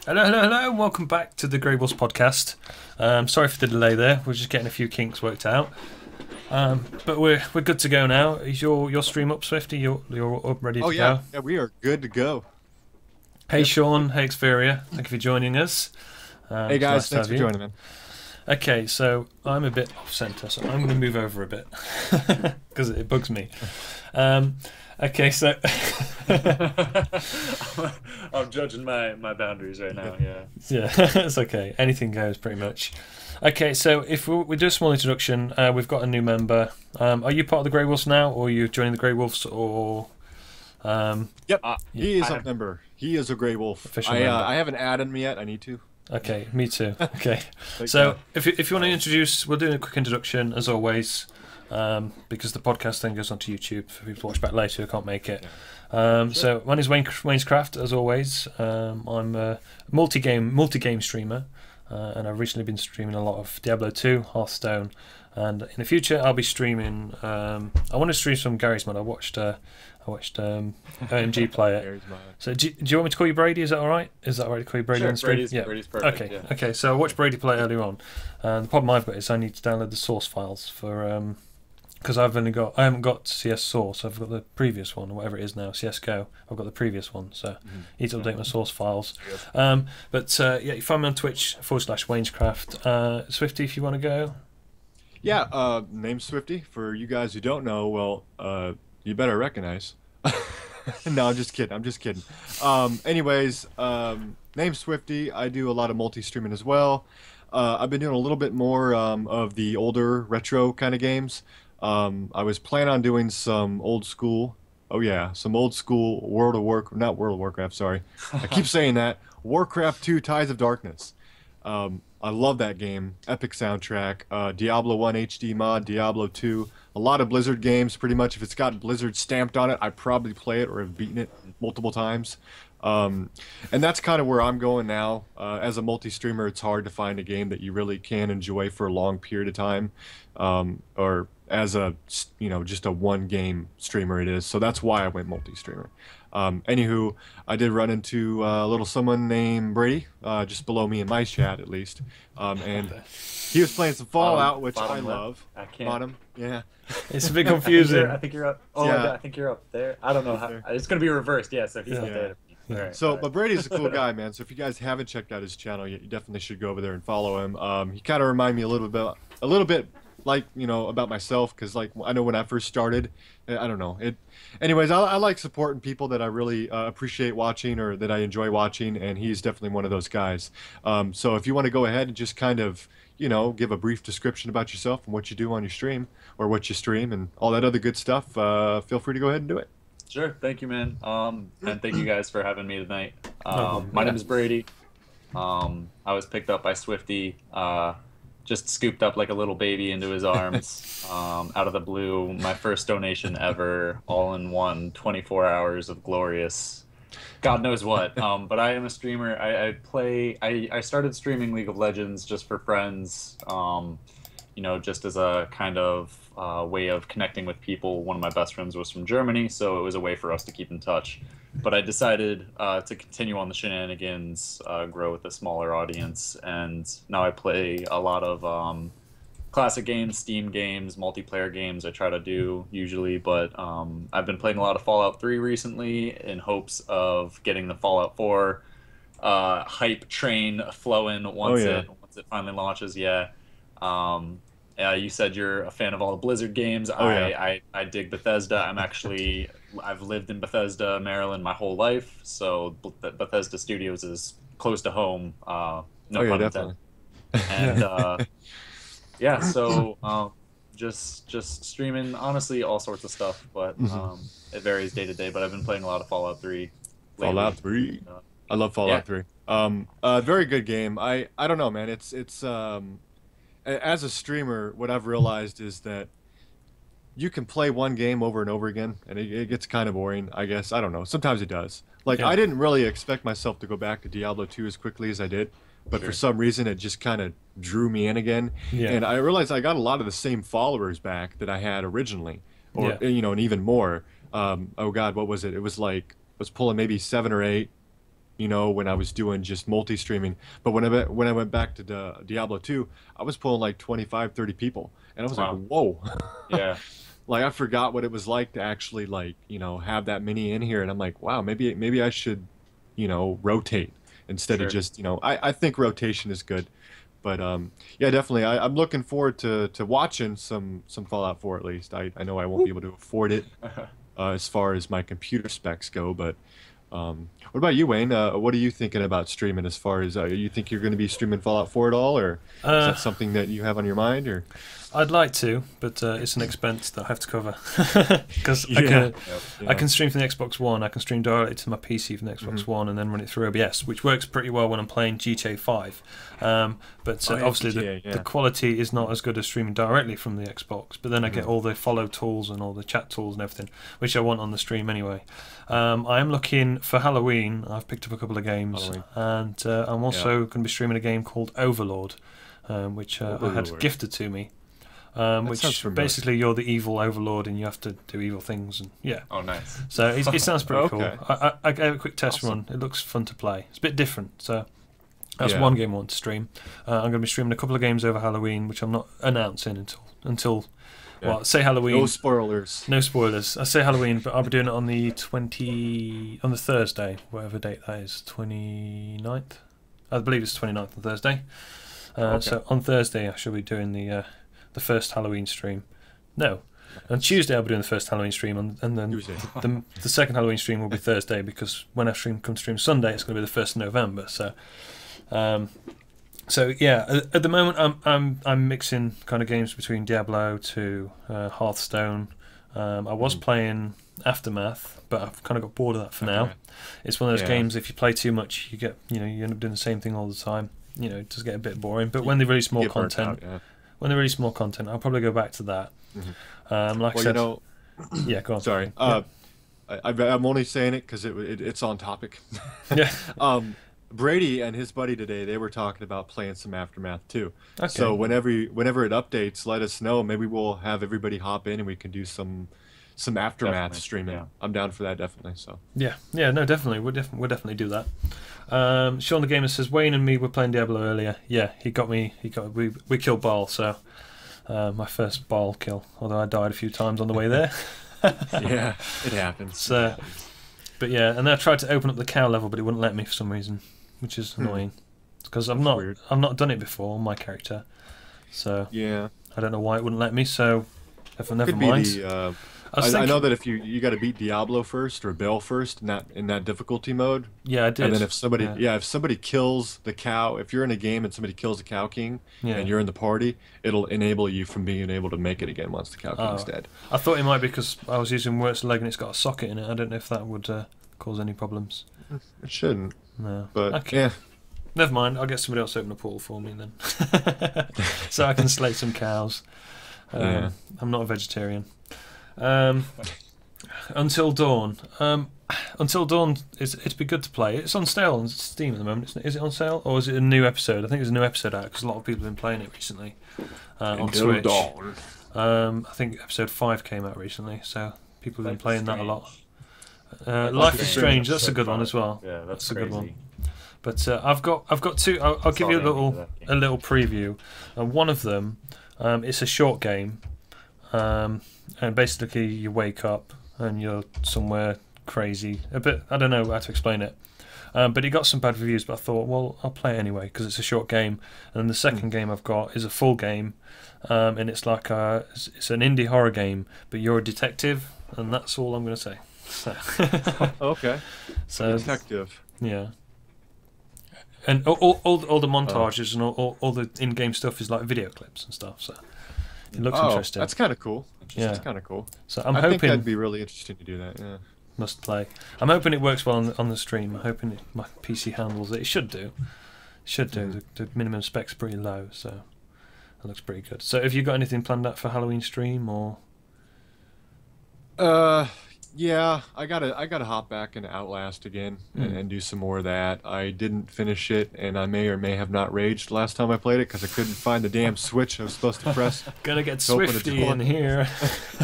Hello, hello, hello, and welcome back to the Greywolfz podcast. Sorry for the delay there. We're just getting a few kinks worked out. But we're good to go now. Is your stream up, Swifty? You're up, ready to Yeah, go? yeah, we are good to go. Hey, Yep. Sean. Hey, Xperia. Thank you for joining us. Hey It's guys, nice to thanks have for you. joining, man. Okay, so I'm a bit off centre, so I'm going to move over a bit because it bugs me. Okay, so I'm judging my boundaries right now. Yeah. yeah, it's okay. Anything goes, pretty much. Okay, so if we do a small introduction, we've got a new member. Are you part of the Greywolves now, or are you joining the Greywolves, or Yep, Uh, he is I a have- member. He is a gray wolf. Official I member. I haven't added him yet. I need to. okay, me too. Okay, Thank so God. if you want to introduce, we'll do a quick introduction as always, because the podcast then goes onto YouTube for people to watch back later who can't make it. So my name is Wayne's Craft, as always. I'm a multi-game streamer, and I've recently been streaming a lot of Diablo 2, Hearthstone, and in the future I'll be streaming. I want to stream some Gary's mod. I watched OMG play it. There's my- So do you want me to call you Brady? Is that all right? Is that all right to call you Brady Sure, on the stream? Brady's perfect. Okay. Yeah. Okay. So I watched Brady play earlier on. The problem I've got is I need to download the source files for because I haven't got CS Source. I've got the previous one, or whatever it is now, CS:GO. I've got the previous one, so I need to update my source files. Yeah, you find me on Twitch /Waynescraft. Swifty, if you want to go. Yeah, name's Swifty. For you guys who don't know, well, you better recognize. No, I'm just kidding. I'm just kidding. Anyways, name's Swifty. I do a lot of multi-streaming as well. I've been doing a little bit more of the older retro kind of games. I was planning on doing some old school. Oh yeah, some old school not World of Warcraft. Sorry, I keep saying that. Warcraft 2: Tides of Darkness. I love that game. Epic soundtrack. Diablo 1 HD mod, Diablo 2. A lot of Blizzard games, pretty much. If it's got Blizzard stamped on it, I probably play it or have beaten it multiple times. And that's kind of where I'm going now. As a multi-streamer, it's hard to find a game that you really can enjoy for a long period of time. Or as a, just a one-game streamer it is. So that's why I went multi-streamer. Anywho, I did run into a little someone named Brady, just below me in my chat at least, and he was playing some Fallout, which I bottom left. love. I can't. Bottom, yeah. It's a bit confusing. I think you're up. Oh, Yeah. I think you're up there. I don't know how. There. It's gonna be reversed. Yeah. So he's up Yeah. there. Yeah. All right, So, all right. but Brady's a cool guy, man. So if you guys haven't checked out his channel yet, you definitely should go over there and follow him. He kind of reminded me a little bit like about myself, because like I know when I first started, I don't know it. Anyways, I like supporting people that I really appreciate watching or that I enjoy watching, and he's definitely one of those guys. So if you want to go ahead and just kind of give a brief description about yourself and what you do on your stream or what you stream and all that other good stuff, feel free to go ahead and do it. Sure. Thank you, man. And thank you guys for having me tonight. problem. My Yeah. name is Brady. I was picked up by Swifty. Just scooped up like a little baby into his arms, out of the blue. My first donation ever, all in one, 24 hours of glorious, God knows what. But I am a streamer. I started streaming League of Legends just for friends, just as a kind of way of connecting with people. One of my best friends was from Germany, so it was a way for us to keep in touch. But I decided to continue on the shenanigans, grow with a smaller audience, and now I play a lot of classic games, Steam games, multiplayer games I try to do usually, but I've been playing a lot of Fallout 3 recently in hopes of getting the Fallout 4 hype train flowing once yeah. it finally launches, yeah. You said you're a fan of all the Blizzard games. Yeah. I dig Bethesda. I've lived in Bethesda, Maryland my whole life, so Bethesda Studios is close to home. No yeah, pun definitely. intended. And yeah, so just streaming, honestly, all sorts of stuff, but it varies day to day. But I've been playing a lot of Fallout 3 lately. Fallout 3. Uh, I love Fallout Yeah. 3. Very good game. I don't know, man. It's as a streamer, what I've realized is that you can play one game over and over again, and it gets kind of boring, I guess. I don't know. Sometimes it does. Like, Yeah. I didn't really expect myself to go back to Diablo 2 as quickly as I did, but for Sure. some reason, it just kind of drew me in again. Yeah. And I realized I got a lot of the same followers back that I had originally, or, Yeah. and even more. Oh, God, what was it? It was like, I was pulling maybe 7 or 8 you know, when I was doing just multi-streaming. But when I went back to Diablo 2, I was pulling like 25, 30 people, and I was Wow. like, whoa. Yeah. Like I forgot what it was like to actually like, you know, have that many in here, and I'm like, wow, maybe I should, you know, rotate instead of Sure. just, you know, I think rotation is good. But yeah, definitely. I'm looking forward to watching some Fallout 4 at least. I know I won't be able to afford it as far as my computer specs go, but what about you, Wayne? What are you thinking about streaming as far as you think you're going to be streaming Fallout 4 at all, or is that something that you have on your mind, or? I'd like to, but it's an expense that I have to cover because Yeah. I can stream from the Xbox One. I can stream directly to my PC from the Xbox One and then run it through OBS, which works pretty well when I'm playing GTA 5. But Oh, yeah, obviously GTA, the quality is not as good as streaming directly from the Xbox. But then I get all the follow tools and all the chat tools and everything, which I want on the stream anyway. I am looking for Halloween. I've picked up a couple of games, and I'm also going to be streaming a game called Overlord, which I had gifted to me. Which basically you're the evil overlord and you have to do evil things, and yeah. Oh, nice. So it sounds pretty cool. Okay. I gave a quick test run. It looks fun to play. It's a bit different. So that's one game I want to stream. I'm going to be streaming a couple of games over Halloween, which I'm not announcing until well, say Halloween. No spoilers. No spoilers. I say Halloween, but I'll be doing it on the on the Thursday, whatever date that is, 29th. I believe it's 29th on Thursday. So on Thursday I shall be doing the first Halloween stream. No. On Tuesday I'll be doing the first Halloween stream, and then the second Halloween stream will be Thursday, because when I come stream Sunday, it's going to be the 1st of November. So yeah, at the moment I'm mixing kind of games between Diablo to Hearthstone. I was playing Aftermath, but I've kind of got bored of that for now. It's one of those games, if you play too much, you end up doing the same thing all the time. It does get a bit boring. But when they release more content, I'll probably go back to that. Like I said, yeah, go on. Sorry, I'm only saying it because it's on topic. Yeah. Brady and his buddy today, they were talking about playing some Aftermath too. Okay. So whenever it updates, let us know. Maybe we'll have everybody hop in and we can do some Aftermath streaming. Yeah. I'm down for that, definitely. So yeah, no, definitely, we'll definitely do that. Sean the Gamer says Wayne and me were playing Diablo earlier. Yeah, we killed Baal, so my first Baal kill. Although I died a few times on the way there. Yeah, it happens. But yeah, and then I tried to open up the cow level, but it wouldn't let me for some reason, which is annoying, because I've not done it before on my character, so yeah, I don't know why it wouldn't let me. So never mind. I know that if you got to beat Diablo first or Baal first, in that difficulty mode. Yeah, I did. And then if somebody kills the cow, if you're in a game and somebody kills the Cow King and you're in the party, it'll enable you from being able to make it again once the Cow King's dead. I thought it might be because I was using Wurt's leg and it's got a socket in it. I don't know if that would cause any problems. It shouldn't. No. But okay. Yeah. Never mind. I'll get somebody else to open a portal for me then, so I can slay some cows. I'm not a vegetarian. Until Dawn. Until Dawn, it'd be good to play. It's on sale on Steam at the moment. Is it on sale, or is it a new episode? I think there's a new episode out because a lot of people have been playing it recently on Switch. Dawn. I think episode 5 came out recently, so people have been playing that a lot. Life is Strange. That's a good one as well. Yeah, that's a crazy. good one. But I've got two. I'll give you a little preview. One of them, it's a short game. And basically you wake up and you're somewhere crazy. A bit, I don't know how to explain it. But it got some bad reviews, but I thought, well, I'll play it anyway because it's a short game. And the second game I've got is a full game, and it's like it's an indie horror game, but you're a detective, and that's all I'm going to say. So. Okay. So detective. Yeah. And all the montages and all the in-game stuff is like video clips and stuff. So it looks interesting. That's kind of cool. Yeah, that's kind of cool. So I think that'd be really interesting to do that. Yeah. Must play. I'm hoping it works well on the stream. I'm hoping my PC handles it. It should do. The minimum spec's pretty low, so it looks pretty good. So have you got anything planned out for Halloween stream or? Yeah, I gotta hop back into Outlast again and do some more of that. I didn't finish it, and I may or may have not raged last time I played it because I couldn't find the damn switch I was supposed to press. Gotta get Swifty in here.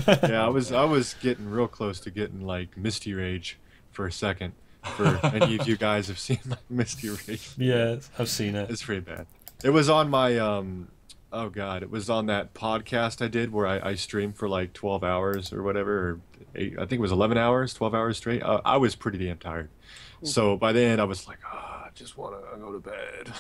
Yeah, I was getting real close to getting like Misty Rage for a second, For any of you guys have seen my Misty Rage. Yeah, I've seen it. It's pretty bad. It was on my oh god, it was on that podcast I did where I streamed for like 12 hours or whatever, or I think it was 11 hours, 12 hours straight. I was pretty damn tired. So by the end I was like, I just want to go to bed.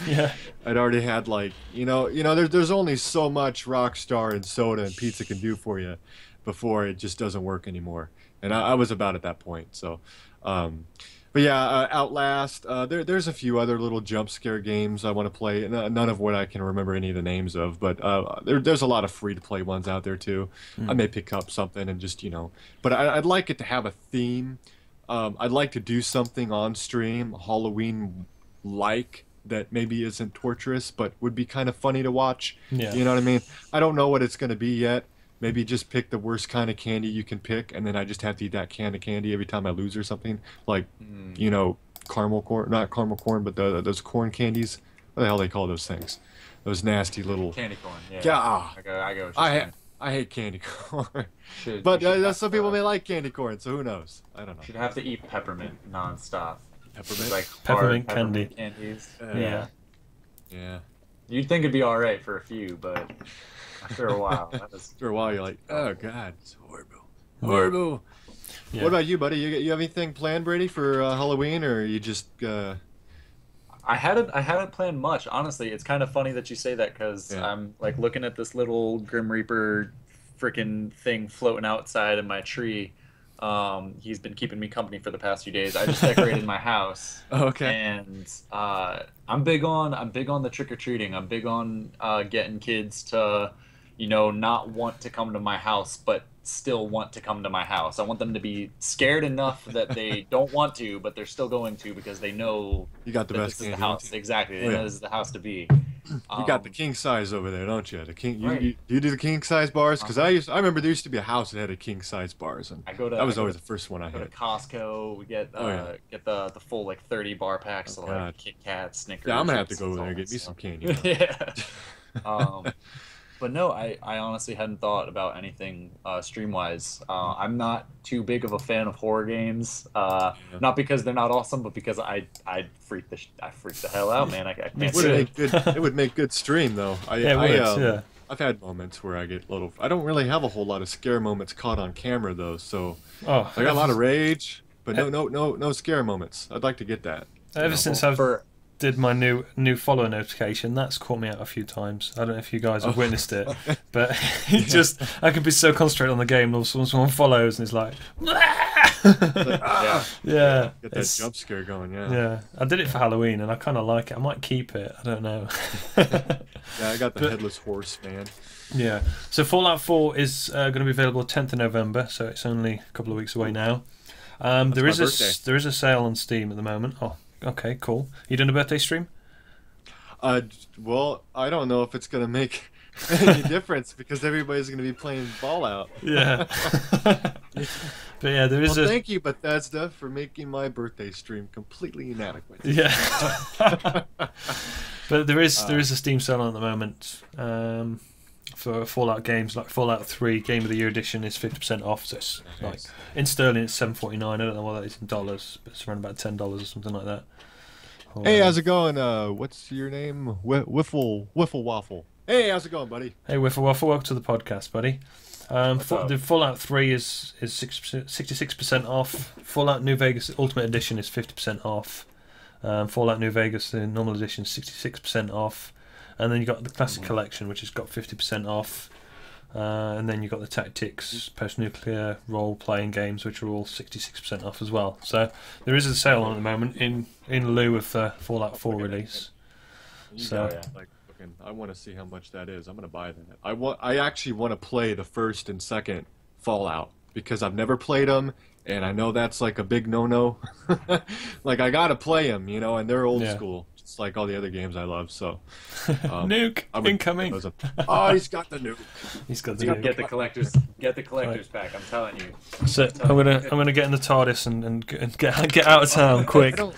Yeah. I'd already had like, there's only so much Rockstar and soda and pizza can do for you before it just doesn't work anymore. And I was about at that point. So, but yeah, Outlast. There's a few other little jump scare games I want to play. None of what I can remember any of the names of, but there's a lot of free to play ones out there too. I may pick up something and just but I'd like it to have a theme. I'd like to do something on stream, Halloween-like, that maybe isn't torturous, but would be kind of funny to watch. Yeah. You know what I mean? I don't know what it's going to be yet. Maybe just pick the worst kind of candy you can pick, and then I just have to eat that can of candy every time I lose or something. Like, caramel corn, not caramel corn, but those corn candies. What the hell they call those things? Those nasty little... Candy corn, yeah. Yeah. I go. I hate candy corn. Should Some people may like candy corn, so who knows? I don't know. Should have to eat peppermint nonstop. Peppermint? Like Peppermint peppermint candies. Yeah. Yeah. You'd think it'd be alright for a few, but after a while, After a while, you're like, oh god, it's horrible. Horrible. Yeah. What about you, buddy? You have anything planned, Brady, for Halloween, or you just? I hadn't planned much, honestly. It's kind of funny that you say that because I'm like looking at this little Grim Reaper freaking thing floating outside of my tree. He's been keeping me company for the past few days. I just decorated my house. Okay. And I'm big on the trick or treating. I'm big on getting kids to, not want to come to my house, but still want to come to my house. I want them to be scared enough that they don't want to, but they're still going to because they know You got the that best this is the candy. house. Exactly. They know this is the house to be. You got the king size over there, don't you? The king. Right. You do the king size bars because I remember there used to be a house that had a king size bars, and that was always the first one I Go to had. Costco. We get get the full like 30 bar packs of like Kit Kat, Snickers. Yeah, I'm gonna have to go Chips, over there and all get me that some stuff. candy. Yeah. But no, I honestly hadn't thought about anything stream-wise. I'm not too big of a fan of horror games. Not because they're not awesome, but because I freak the hell out, man. I can't It would make good stream though. Yeah. I've had moments where I get little. I don't really have a whole lot of scare moments caught on camera though, so Oh, I got a lot of rage, but no scare moments. I'd like to get that. Ever since I've did my new follow notification, that's caught me out a few times. I don't know if you guys have witnessed it, but I can be so concentrated on the game, and all of a sudden someone follows, and it's like, yeah, Get that jump scare going, yeah. I did it for Halloween, and I kind of like it. I might keep it. I don't know. Yeah, I got the headless horse, man. Yeah. So Fallout 4 is going to be available 10th of November, so it's only a couple of weeks away now. There is a sale on Steam at the moment. Oh. Okay, cool. You doing a birthday stream? Well, I don't know if it's gonna make any difference because everybody's gonna be playing Fallout. Yeah. But yeah, there is thank you, Bethesda, for making my birthday stream completely inadequate. Yeah. But there is a Steam sale on at the moment for Fallout games. Like Fallout 3 Game of the Year Edition is 50% off. So it's like in sterling it's $7.49. I don't know what that is in dollars, but it's around about $10 or something like that. Hey, how's it going? What's your name? Wiffle Waffle. Hey, how's it going, buddy? Hey, Wiffle Waffle, welcome to the podcast, buddy. The Fallout 3 is 66% off. Fallout New Vegas Ultimate Edition is 50% off. Fallout New Vegas the normal edition is 66% off. And then you got the Classic Collection, which has got 50% off. And then you've got the Tactics, post-nuclear role-playing games, which are all 66% off as well. So there is a sale on at the moment in lieu of the Fallout 4 release. I want to see how much that is. I'm going to buy that. I actually want to play the first and second Fallout because I've never played them, and I know that's like a big no-no. Like I got to play them, and they're old school. It's like all the other games I love, so nuke incoming. Oh, he's got the nuke. He's got the nuke. Get the collector's pack. I'm telling you. So I'm gonna get in the TARDIS and get out of town quick. We're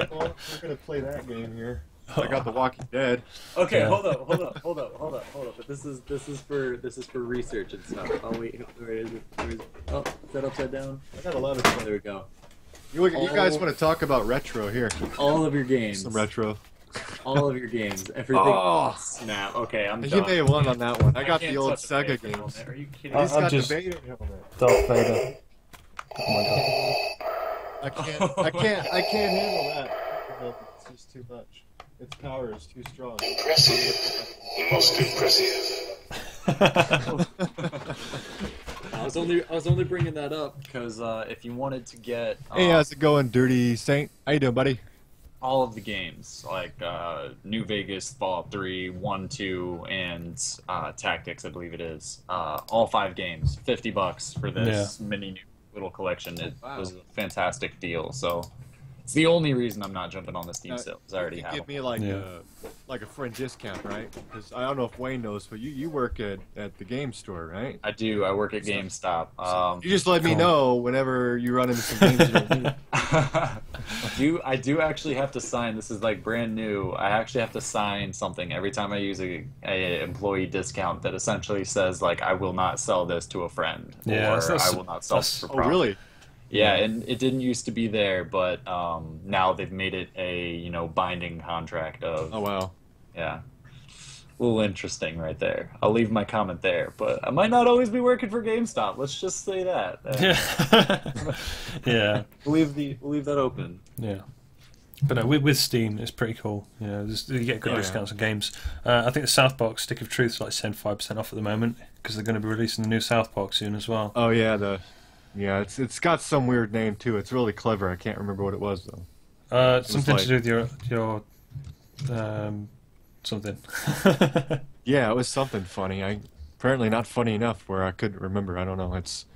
gonna play that game here. I got The Walking Dead. Okay, Yeah. hold up. But this is for research and stuff. Oh wait, where is it? Oh, is that upside down? I got a lot of stuff. There we go. You guys want to talk about retro here? All of your games. Some retro. All of your games. Everything. Oh. Snap. Okay, I'm You done. may have won on that one. I got can't the old touch a Sega Vader games. helmet. Are you kidding? He's got just- the Vader helmet. Darth Vader. Oh my god. I can't handle that. It's just too much. Its power is too strong. Impressive. Most impressive. I was only bringing that up because if you wanted to get Hey, how's it going, Dirty Saint? How you doing, buddy? all of the games like New Vegas, Fallout 3, 1, 2, and Tactics, I believe it is. All 5 games, $50 for this mini new little collection. It was a fantastic deal. So it's the only reason I'm not jumping on the Steam sale because I already have Give them. me like a friend discount, right? Because I don't know if Wayne knows, but you work at the game store, right? I do. I work at GameStop. You just let me know whenever you run into some games you don't need. I do actually have to sign. This is like brand new. I actually have to sign something every time I use a employee discount that essentially says like I will not sell this to a friend Yeah, or I will not sell this for Oh, profit. really? Yeah, and it didn't used to be there, but now they've made it a binding contract of Oh, wow. yeah. A little interesting right there. I'll leave my comment there, but I might not always be working for GameStop. Let's just say that. Yeah. Yeah. We'll leave that open. Yeah. But no, with Steam, it's pretty cool. You know, you get good discounts on games. I think the South Box Stick of Truth is like 75% off at the moment because they're going to be releasing the new South Box soon as well. Oh, yeah, it's got some weird name, too. It's really clever. I can't remember what it was, though. Something like- to do with your something. Yeah, it was something funny. Apparently not funny enough where I couldn't remember. I don't know. It's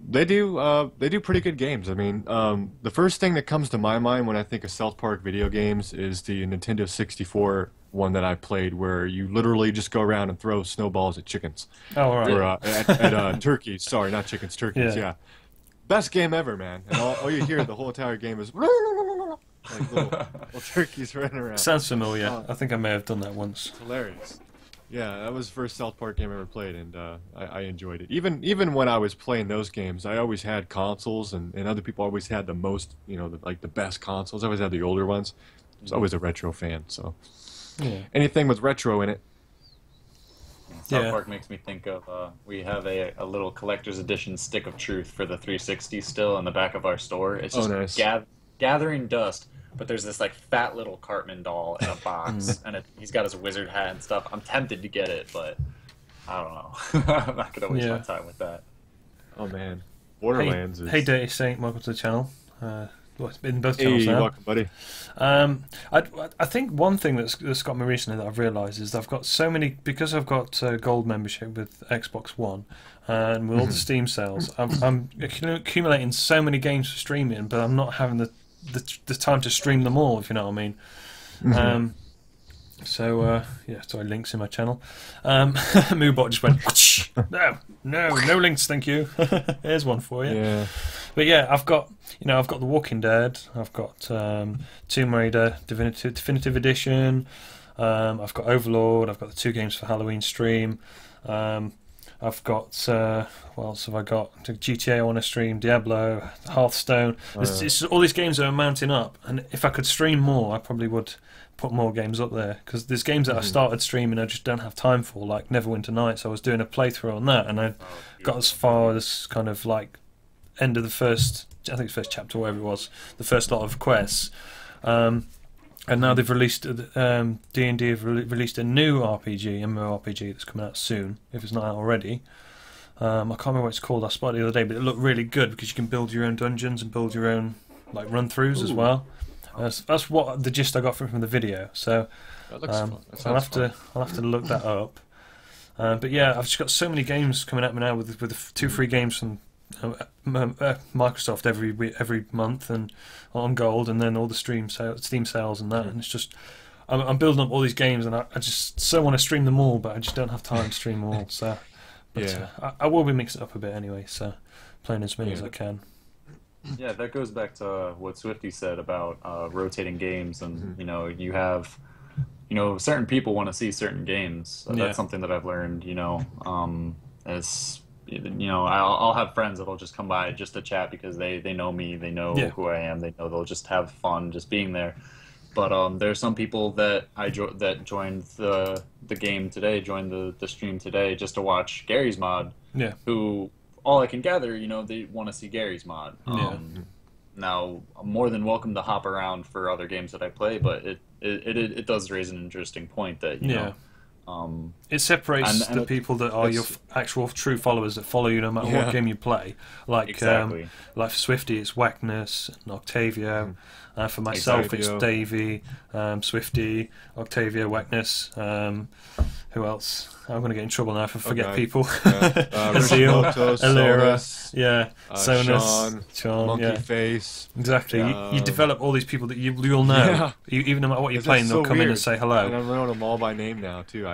they do pretty good games. I mean, the first thing that comes to my mind when I think of South Park video games is the Nintendo 64 one that I played, where you literally just go around and throw snowballs at chickens Oh, all right. or at turkeys. Sorry, not chickens, turkeys. Yeah. Yeah, best game ever, man. And all you hear the whole entire game is like little turkeys running around. Sounds familiar. I think I may have done that once. Hilarious. Yeah, that was the first South Park game I ever played, and I enjoyed it. Even when I was playing those games, I always had consoles, and other people always had the most, the best consoles. I always had the older ones. I was always a retro fan, so Yeah. anything with retro in it. South Yeah. Park makes me think of we have a little collector's edition Stick of Truth for the 360 still in the back of our store. It's just nice. gathering dust, but there's this like fat little Cartman doll in a box, and he's got his wizard hat and stuff. I'm tempted to get it, but I don't know. I'm not gonna waste my time with that. Oh man, Borderlands Hey, is. hey, Dirty Saint, welcome to the channel. It's been both Hey, channels now. welcome, buddy. I think one thing that's got me recently that I've realised is that I've got so many, because I've got gold membership with Xbox One and with all the Steam sales, I'm accumulating so many games for streaming, but I'm not having the time to stream them all, if you know what I mean. So links in my channel. Moobot just went, no links, thank you. Here's one for you. Yeah. But yeah, I've got The Walking Dead. I've got Tomb Raider Definitive Edition. I've got Overlord. I've got the 2 games for Halloween stream. I've got what else have I got? GTA I want to stream. Diablo, Hearthstone. It's all these games that are mounting up, and if I could stream more, I probably would put more games up there, because there's games that I started streaming I just don't have time for, like Neverwinter Nights. I was doing a playthrough on that, and I got as far as kind of like end of the first, I think it's first chapter, whatever it was, the first lot of quests. And now they've released D&D have released a new MMORPG that's coming out soon, if it's not out already. I can't remember what it's called. I spotted it the other day, but it looked really good because you can build your own dungeons and build your own like run-throughs as well. That's what the gist I got from the video. So That looks fun. That I'll sounds have to look that up. But yeah, I've just got so many games coming at me now with the 2 free games from Microsoft every month and on Gold, and then all the Steam sales and that, and it's just I'm building up all these games, and I just so want to stream them all, but I just don't have time to stream them all. So, but I will be mixing it up a bit anyway. So, playing as many as I can. Yeah, that goes back to what Swifty said about rotating games, and you have, certain people want to see certain games. Yeah. That's something that I've learned. As I'll have friends that'll just come by just to chat because they know me, they know Yeah. who I am, they know they'll just have fun just being there. But there are some people that that joined the game today, joined the stream today just to watch Gary's mod. Yeah. Who, all I can gather, they want to see Gary's mod. Yeah. Now, I'm more than welcome to hop around for other games that I play, but it does raise an interesting point that you know. It separates and the people that are your actual true followers that follow you no matter what game you play. Like Exactly. like for Swifty, it's Wackness and Octavio. For myself, it's Davey, Swifty, Octavio, Wackness. Who else? I'm going to get in trouble now if I forget people. Azil, Alira, Sonus, Sean, Monkey Face. Exactly. You develop all these people that you'll know. Even no matter what you're playing, they'll come in and say hello. And I'm knowing them all by name now too.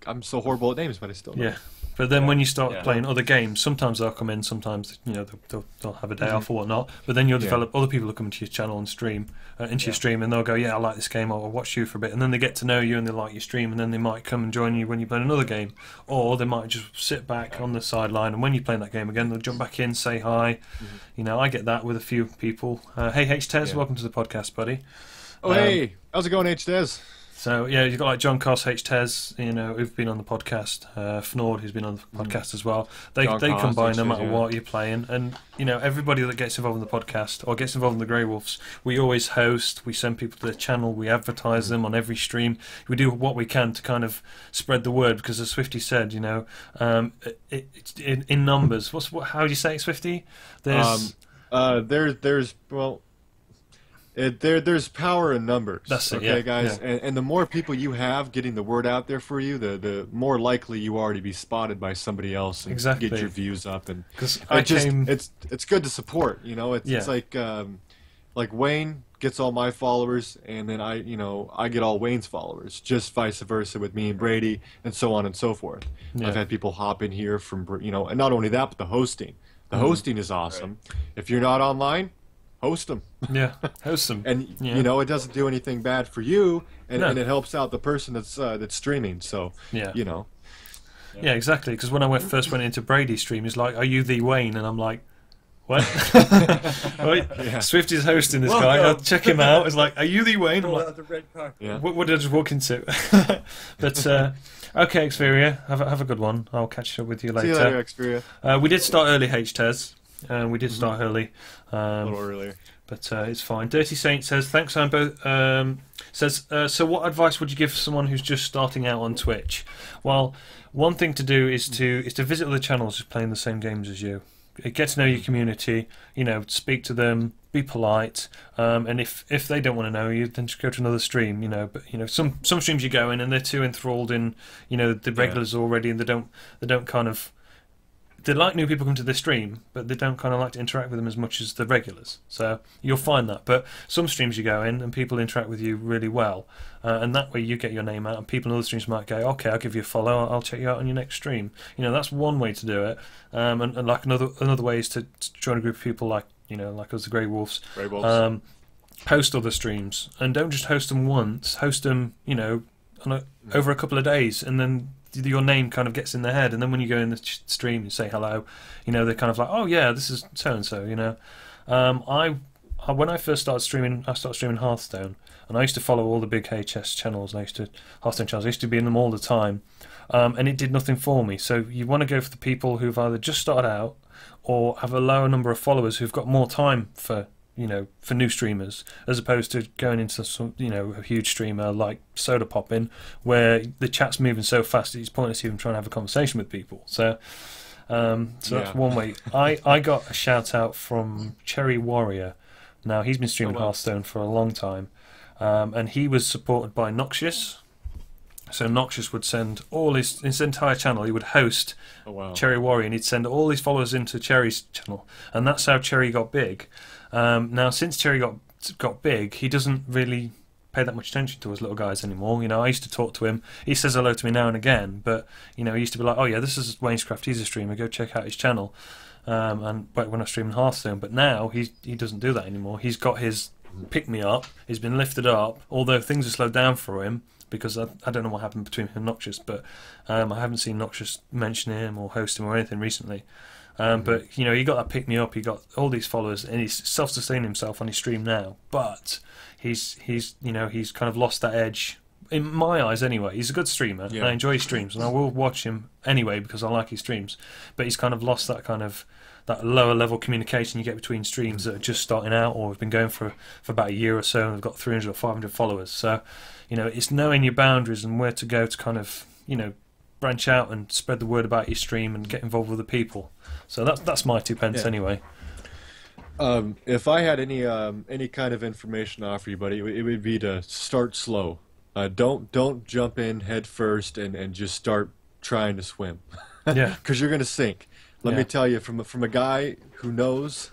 I'm so horrible at names, but I still know. Yeah. But then when you start playing other games, sometimes they'll come in, sometimes they'll have a day off or whatnot. But then you'll develop other people who come into your channel and stream, into your stream, and they'll go, I like this game, I'll watch you for a bit. And then they get to know you and they like your stream, and then they might come and join you when you play another game. Or they might just sit back on the sideline, and when you're playing that game again, they'll jump back in, say hi. I get that with a few people. Hey, H-Tez, welcome to the podcast, buddy. Oh, hey, how's it going, H-Tez? So you've got like John Koss, H-Tez, who've been on the podcast. Fnord, who's been on the podcast as well. They come by no matter what you're playing, and everybody that gets involved in the podcast or gets involved in the Greywolfz, we always host. We send people to the channel. We advertise them on every stream. We do what we can to kind of spread the word because, as Swifty said, in numbers. How do you say it, Swifty? There's There's power in numbers. That's it, okay, guys. Yeah. And the more people you have getting the word out there for you, the more likely you are to be spotted by somebody else and get your views up. And it's good to support. It's like Wayne gets all my followers, and then I get all Wayne's followers. Just vice versa with me and Brady, and so on and so forth. Yeah. I've had people hop in here from and not only that, but the hosting. The hosting is awesome. Right. If you're not online, host them. Yeah, host them. And it doesn't do anything bad for you, and it helps out the person that's streaming. So Yeah, exactly. Because when I first went into Brady's stream, he's like, "Are you the Wayne?" And I'm like, "What?" Swifty's hosting this guy. I'll check him out. It's like, "Are you the Wayne?" I'm like, the red car. Yeah. What did I just walk into? But okay, Xperia, have a good one. I'll catch up with you later. See you later, Xperia. We did start early, H-Tez. We did start early. A little earlier. But it's fine. Dirty Saint says, thanks, I'm both. So what advice would you give someone who's just starting out on Twitch? Well, one thing to do is to visit other channels just playing the same games as you. Get to know your community, speak to them, be polite, and if they don't want to know you, then just go to another stream, But some streams you go in and they're too enthralled in, the regulars already, and they don't kind of. They like new people come to the stream, but they don't kind of like to interact with them as much as the regulars. So you'll find that. But some streams you go in and people interact with you really well, and that way you get your name out, and people in other streams might go, "Okay, I'll give you a follow. I'll check you out on your next stream." That's one way to do it. And like another way is to join a group of people like us, the Greywolfz. Host other streams, and don't just host them once. Host them, over a couple of days, and then your name kind of gets in their head, and then when you go in the stream and say hello, they're kind of like, "Oh yeah, this is so and so." When I first started streaming, I started streaming Hearthstone, and I used to follow all the big HS channels. Hearthstone channels. I used to be in them all the time, and it did nothing for me. So you want to go for the people who've either just started out or have a lower number of followers who've got more time for new streamers, as opposed to going into some, a huge streamer like Soda Poppin', where the chat's moving so fast it's pointless even trying to have a conversation with people. So that's one way. I got a shout out from Cherry Warrior. Now he's been streaming Hearthstone for a long time, and he was supported by Noxious. So Noxious would send all his entire channel. He would host Cherry Warrior, and he'd send all his followers into Cherry's channel, and that's how Cherry got big. Now, since Cherry got big, he doesn't really pay that much attention to us little guys anymore. I used to talk to him. He says hello to me now and again, but he used to be like, "Oh yeah, this is Wayne's Craft. He's a streamer. Go check out his channel." and back when I was streaming Hearthstone. But now he doesn't do that anymore. He's got his pick me up. He's been lifted up, although things have slowed down for him because I don't know what happened between him and Noxious, but I haven't seen Noxious mention him or host him or anything recently. But you know, he got that pick me up. He got all these followers, and he's self-sustaining himself on his stream now. But he's you know, he's kind of lost that edge in my eyes anyway. He's a good streamer, and I enjoy his streams, and I will watch him anyway because I like his streams. But he's kind of lost that kind of that lower level communication you get between streams that are just starting out or have been going for about a year or so and have got 300 or 500 followers. So, you know, it's knowing your boundaries and where to go to kind of, you know, branch out and spread the word about your stream and get involved with the people. So that's my 2 pence anyway. If I had any kind of information to offer you, buddy, it would be to start slow. Don't jump in head first and just start trying to swim. Yeah, because you're gonna sink. Let me tell you, from a guy who knows,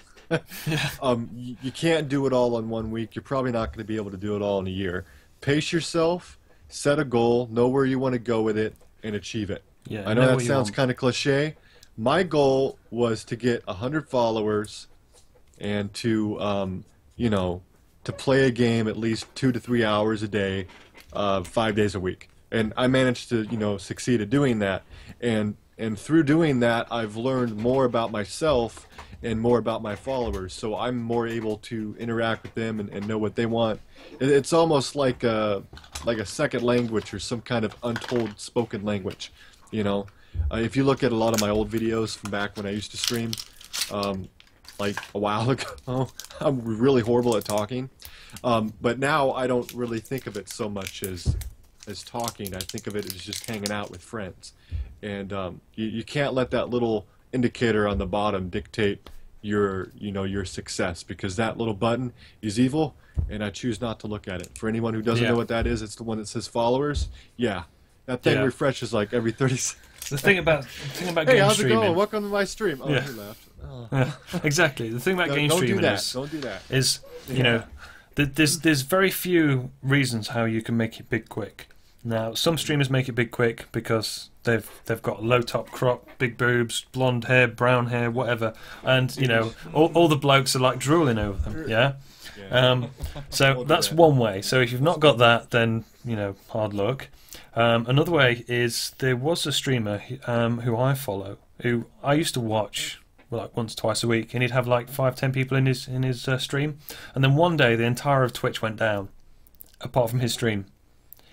you can't do it all in 1 week. You're probably not going to be able to do it all in a year. Pace yourself, set a goal, know where you want to go with it, and achieve it. yeah. I know that sounds kind of cliche. My goal was to get 100 followers and to, you know, to play a game at least 2 to 3 hours a day, 5 days a week. And I managed to, you know, succeed at doing that. And through doing that, I've learned more about myself and more about my followers. So I'm more able to interact with them and know what they want. It's almost like a second language or some kind of untold spoken language, you know. If you look at a lot of my old videos from back when I used to stream, like a while ago, I'm really horrible at talking. But now I don't really think of it so much as talking. I think of it as just hanging out with friends. And you can't let that little indicator on the bottom dictate your success, because that little button is evil, and I choose not to look at it. For anyone who doesn't know what that is, it's the one that says followers. Yeah, that thing refreshes like every 30 seconds. The thing about hey, game how's streaming. it going? Welcome to my stream. Oh, Yeah. he left. Oh. Yeah, exactly. The thing about game streaming don't do that. is you know, there's very few reasons how you can make it big quick. Now, some streamers make it big quick because they've got low top crop, big boobs, blonde hair, brown hair, whatever, and you know, all the blokes are like drooling over them. Yeah. So that's one way. So if you've not got that, then you know, hard luck. Another way is there was a streamer who I follow, who I used to watch like once, twice a week, and he'd have like 5-10 people in his stream, and then one day the entire of Twitch went down, apart from his stream.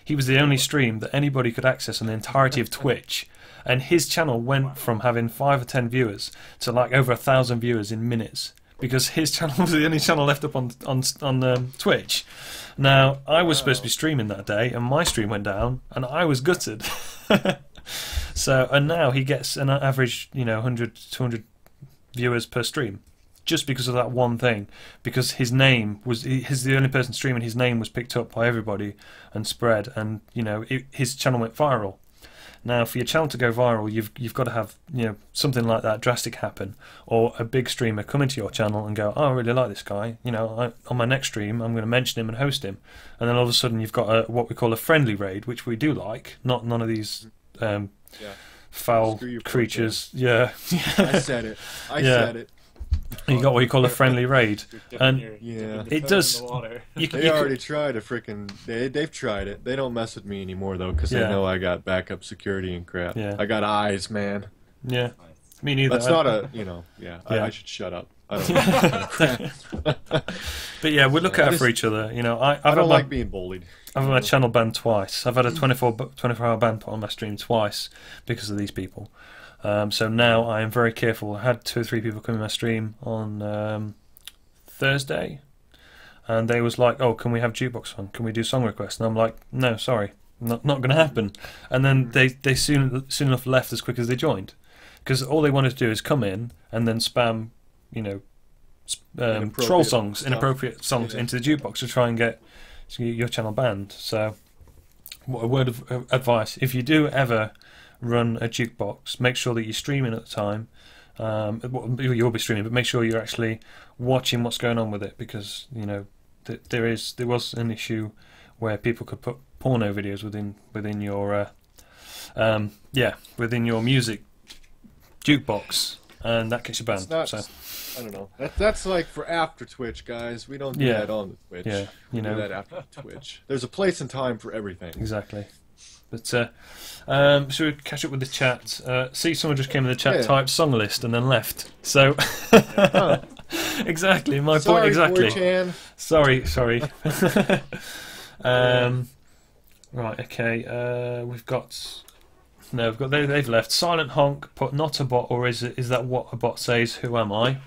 He was the only stream that anybody could access on the entirety of Twitch, and his channel went from having 5 or 10 viewers to like over 1,000 viewers in minutes, because his channel was the only channel left up on Twitch. Now, I was supposed to be streaming that day, and my stream went down, and I was gutted. So, and now he gets an average, you know, 100 to 200 viewers per stream, just because of that one thing. Because his name was, he's the only person streaming, his name was picked up by everybody and spread, and you know, his channel went viral. Now, for your channel to go viral, you've got to have, you know, something like that drastic happen, or a big streamer come into your channel and go, "Oh, I really like this guy. You know, on my next stream, I'm going to mention him and host him." And then all of a sudden, you've got what we call a friendly raid, which we do like. None of these foul creatures. Yeah, I said it. I said it. You got what you call a friendly raid, and it does. They already tried a freaking. They've tried it. They don't mess with me anymore though, because they know I got backup security and crap. Yeah. I got eyes, man. Yeah, me neither. That's not a, you know. Yeah, I should shut up. I don't. But yeah, we look out for each other. You know, I don't like being bullied. I've had my channel banned twice. I've had a 24-hour ban put on my stream twice because of these people. So now I am very careful. I had 2 or 3 people come in my stream on Thursday, and they was like, "Oh, can we have jukebox on? Can we do song requests?" And I'm like, "No, sorry, not going to happen." And then they soon enough left as quick as they joined, because all they wanted to do is come in and then spam, you know, troll songs, inappropriate songs into the jukebox to try and get your channel banned. So, what a word of advice: if you do ever run a jukebox, make sure that you're streaming at the time. You'll be streaming, but make sure you're actually watching what's going on with it, because you know there was an issue where people could put porno videos within your within your music jukebox, and that gets you banned. It's not, So I don't know. That's like for after Twitch, guys. We don't do Yeah. that on the Twitch. Yeah, we do that after Twitch. There's a place and time for everything. exactly. But should we catch up with the chat? See, someone just came in the chat, typed song list, and then left. So exactly my point. Exactly. 4chan. Sorry. Right. Okay. We've got. No, they've left. Silent Honk put not a bot, or is that what a bot says? Who am I?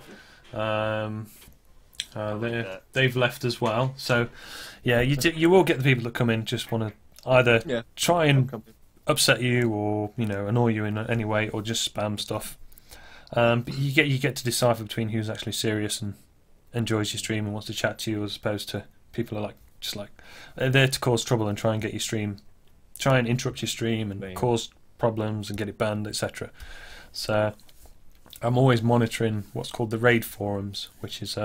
They've left as well. So, yeah, you will get the people that come in just want to either try and upset you, or annoy you in any way, or just spam stuff. But you get to decipher between who's actually serious and enjoys your stream and wants to chat to you, as opposed to people are they're there to cause trouble and try and get your stream, try and interrupt your stream and cause problems and get it banned, etc. So I'm always monitoring what's called the raid forums, which is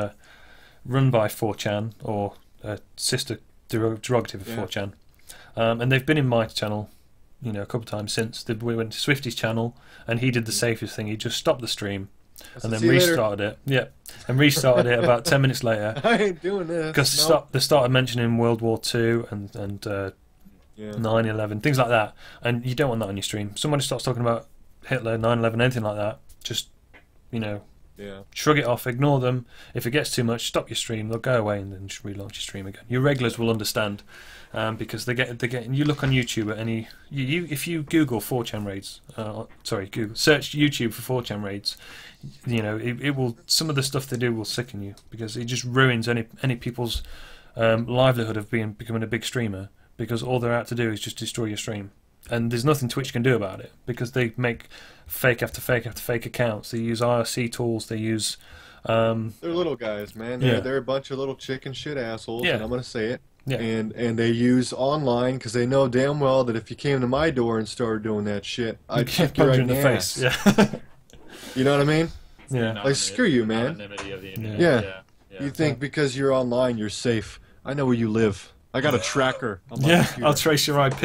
run by 4chan, or a sister derogative of 4chan, and they've been in my channel a couple of times since. We went to Swifty's channel, and he did the safest thing. He just stopped the stream and then restarted it. Yeah, and restarted it about 10 minutes later. I ain't doing this. Because they started mentioning World War II and 9/11, things like that, and you don't want that on your stream. Somebody starts talking about Hitler, 9/11, anything like that, just shrug it off, ignore them. If it gets too much, stop your stream. They'll go away and then just relaunch your stream again. Your regulars will understand, because they get. You look on YouTube at any if you Google 4chan raids, search YouTube for 4chan raids. It will. Some of the stuff they do will sicken you, because it just ruins any people's livelihood of becoming a big streamer, because all they're out to do is just destroy your stream. And there's nothing Twitch can do about it, because they make fake after fake after fake accounts. They use IRC tools. They use. They're little guys, man. They're a bunch of little chicken shit assholes, and I'm gonna say it. Yeah. And they use online, because they know damn well that if you came to my door and started doing that shit, I'd kick you right in the face. Yeah. You know what I mean? Yeah. Like, screw you, man. Yeah. You think because you're online you're safe? I know where you live. I got a tracker on my computer. I'll trace your IP.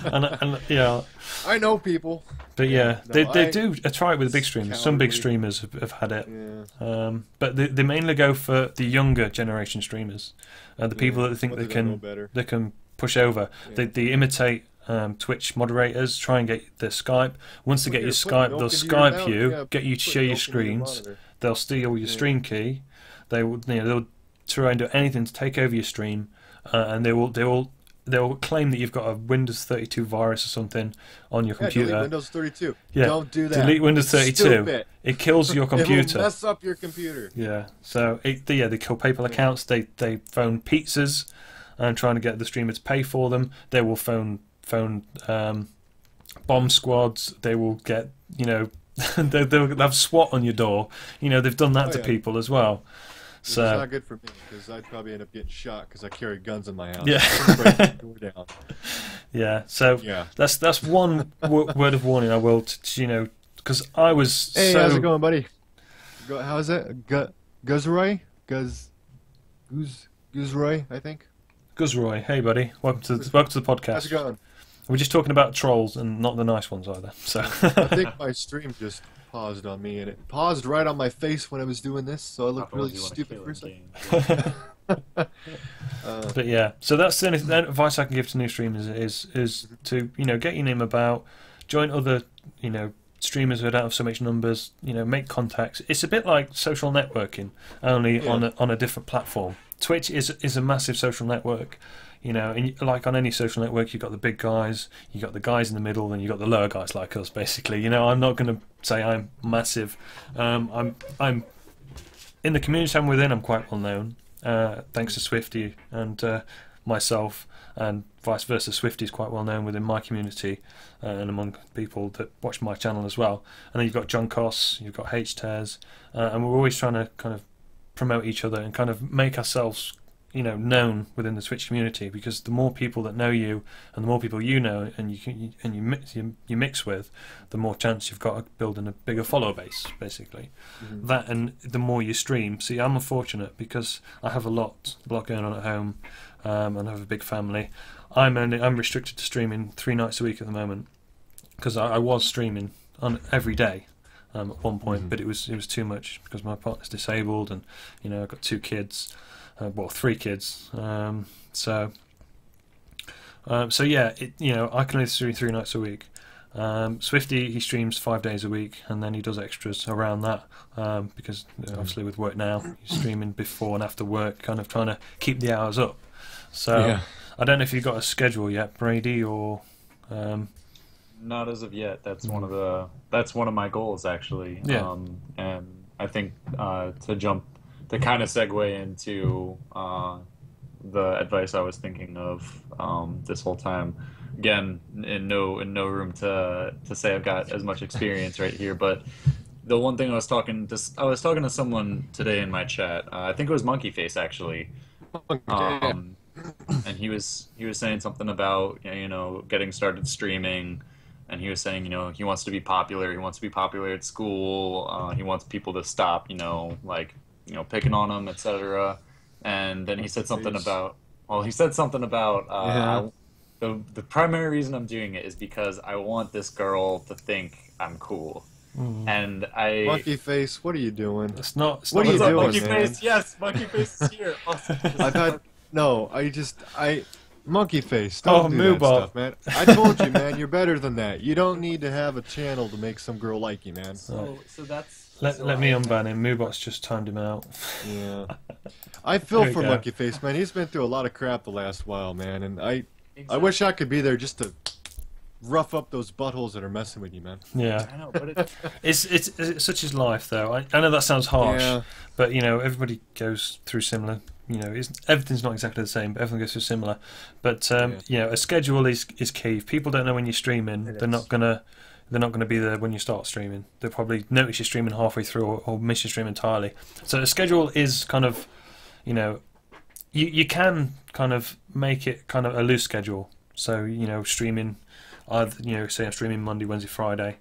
and I know people. But they do try it with big streamers. Some big streamers have had it. Yeah. But they mainly go for the younger generation streamers, the people that think they can push over. Yeah. They imitate Twitch moderators, try and get their Skype. Once they get your Skype, they'll Skype you, get you to share your screens. They'll steal your stream key. They'll try and do anything to take over your stream, and they'll claim that you've got a Windows 32 virus or something on your computer. Delete Windows 32. Yeah, don't do that. Delete Windows 32. Stupid. It kills your computer. It will mess up your computer. Yeah. So they kill PayPal accounts. They phone pizzas and trying to get the streamer to pay for them. They will phone bomb squads. They will get they'll have SWAT on your door. They've done that to people as well. So it's not good for me, because I'd probably end up getting shot because I carry guns in my house. Yeah. Break the door down. Yeah. So that's one word of warning I will because I was. Hey, how's it going, buddy? How's it? Guzroy? Guzroy, I think. Guzroy, hey buddy, welcome to the podcast. How's it going? We're just talking about trolls and not the nice ones either. So I think my stream just paused on me, and it paused right on my face when I was doing this, so I looked really stupid for a second. But yeah, so that's the only advice I can give to new streamers is to get your name about, join other streamers who don't have so much numbers, make contacts. It's a bit like social networking, only on a different platform. Twitch is a massive social network. And like on any social network, you've got the big guys, you've got the guys in the middle, and you've got the lower guys like us, basically. I'm not going to say I'm massive. I'm in the community I'm within, I'm quite well known, thanks to Swifty and myself, and vice versa. Swifty's quite well known within my community and among people that watch my channel as well. And then you've got John Koss, you've got H-Tears, and we're always trying to kind of promote each other and kind of make ourselves known within the Twitch community, because the more people that know you and the more people you know and you mix with, the more chance you've got of building a bigger follower base, basically. Mm-hmm. That, and the more you stream. See, I'm unfortunate because I have a lot going on at home, and I have a big family. I'm restricted to streaming 3 nights a week at the moment, because I was streaming on every day. at one point, but it was too much because my partner's disabled, and I've got 2 kids, well 3 kids, so yeah, I can only stream 3 nights a week. Swifty, he streams 5 days a week, and then he does extras around that, because obviously with work now, he's streaming before and after work, kind of trying to keep the hours up. So I don't know if you've got a schedule yet, Brady, or not as of yet. That's one of my goals, actually. Yeah. And I think to kind of segue into the advice I was thinking of this whole time. Again, in no room to say I've got as much experience right here, but the one thing I was talking to someone today in my chat. I think it was Monkey Face, actually. And he was saying something about getting started streaming, and he was saying he wants to be popular. He wants to be popular at school. He wants people to stop picking on him, etc. And then he said something about the primary reason I'm doing it is because I want this girl to think I'm cool. And Monkey Face, what are you doing? What are you doing, Monkey man? Face? Yes, Monkey Face is here. Awesome. Monkey Face, don't do that Moobot. stuff, man. I told you, man, you're better than that. You don't need to have a channel to make some girl like you, man. So that's let me unban him. Moobot's just timed him out. Yeah. I feel There for you go. Monkey Face, man. He's been through a lot of crap the last while, man, and I wish I could be there just to rough up those buttholes that are messing with you, man. Yeah. I know, but It's such is life, though. I know that sounds harsh, Yeah. but everybody goes through similar. Everything's not exactly the same, but everything goes through similar. But a schedule is key. If people don't know when you're streaming, they're not gonna be there when you start streaming. They'll probably notice you're streaming halfway through, or miss your stream entirely. So a schedule is kind of, you can kind of make it kind of a loose schedule. So streaming, say I'm streaming Monday, Wednesday, Friday,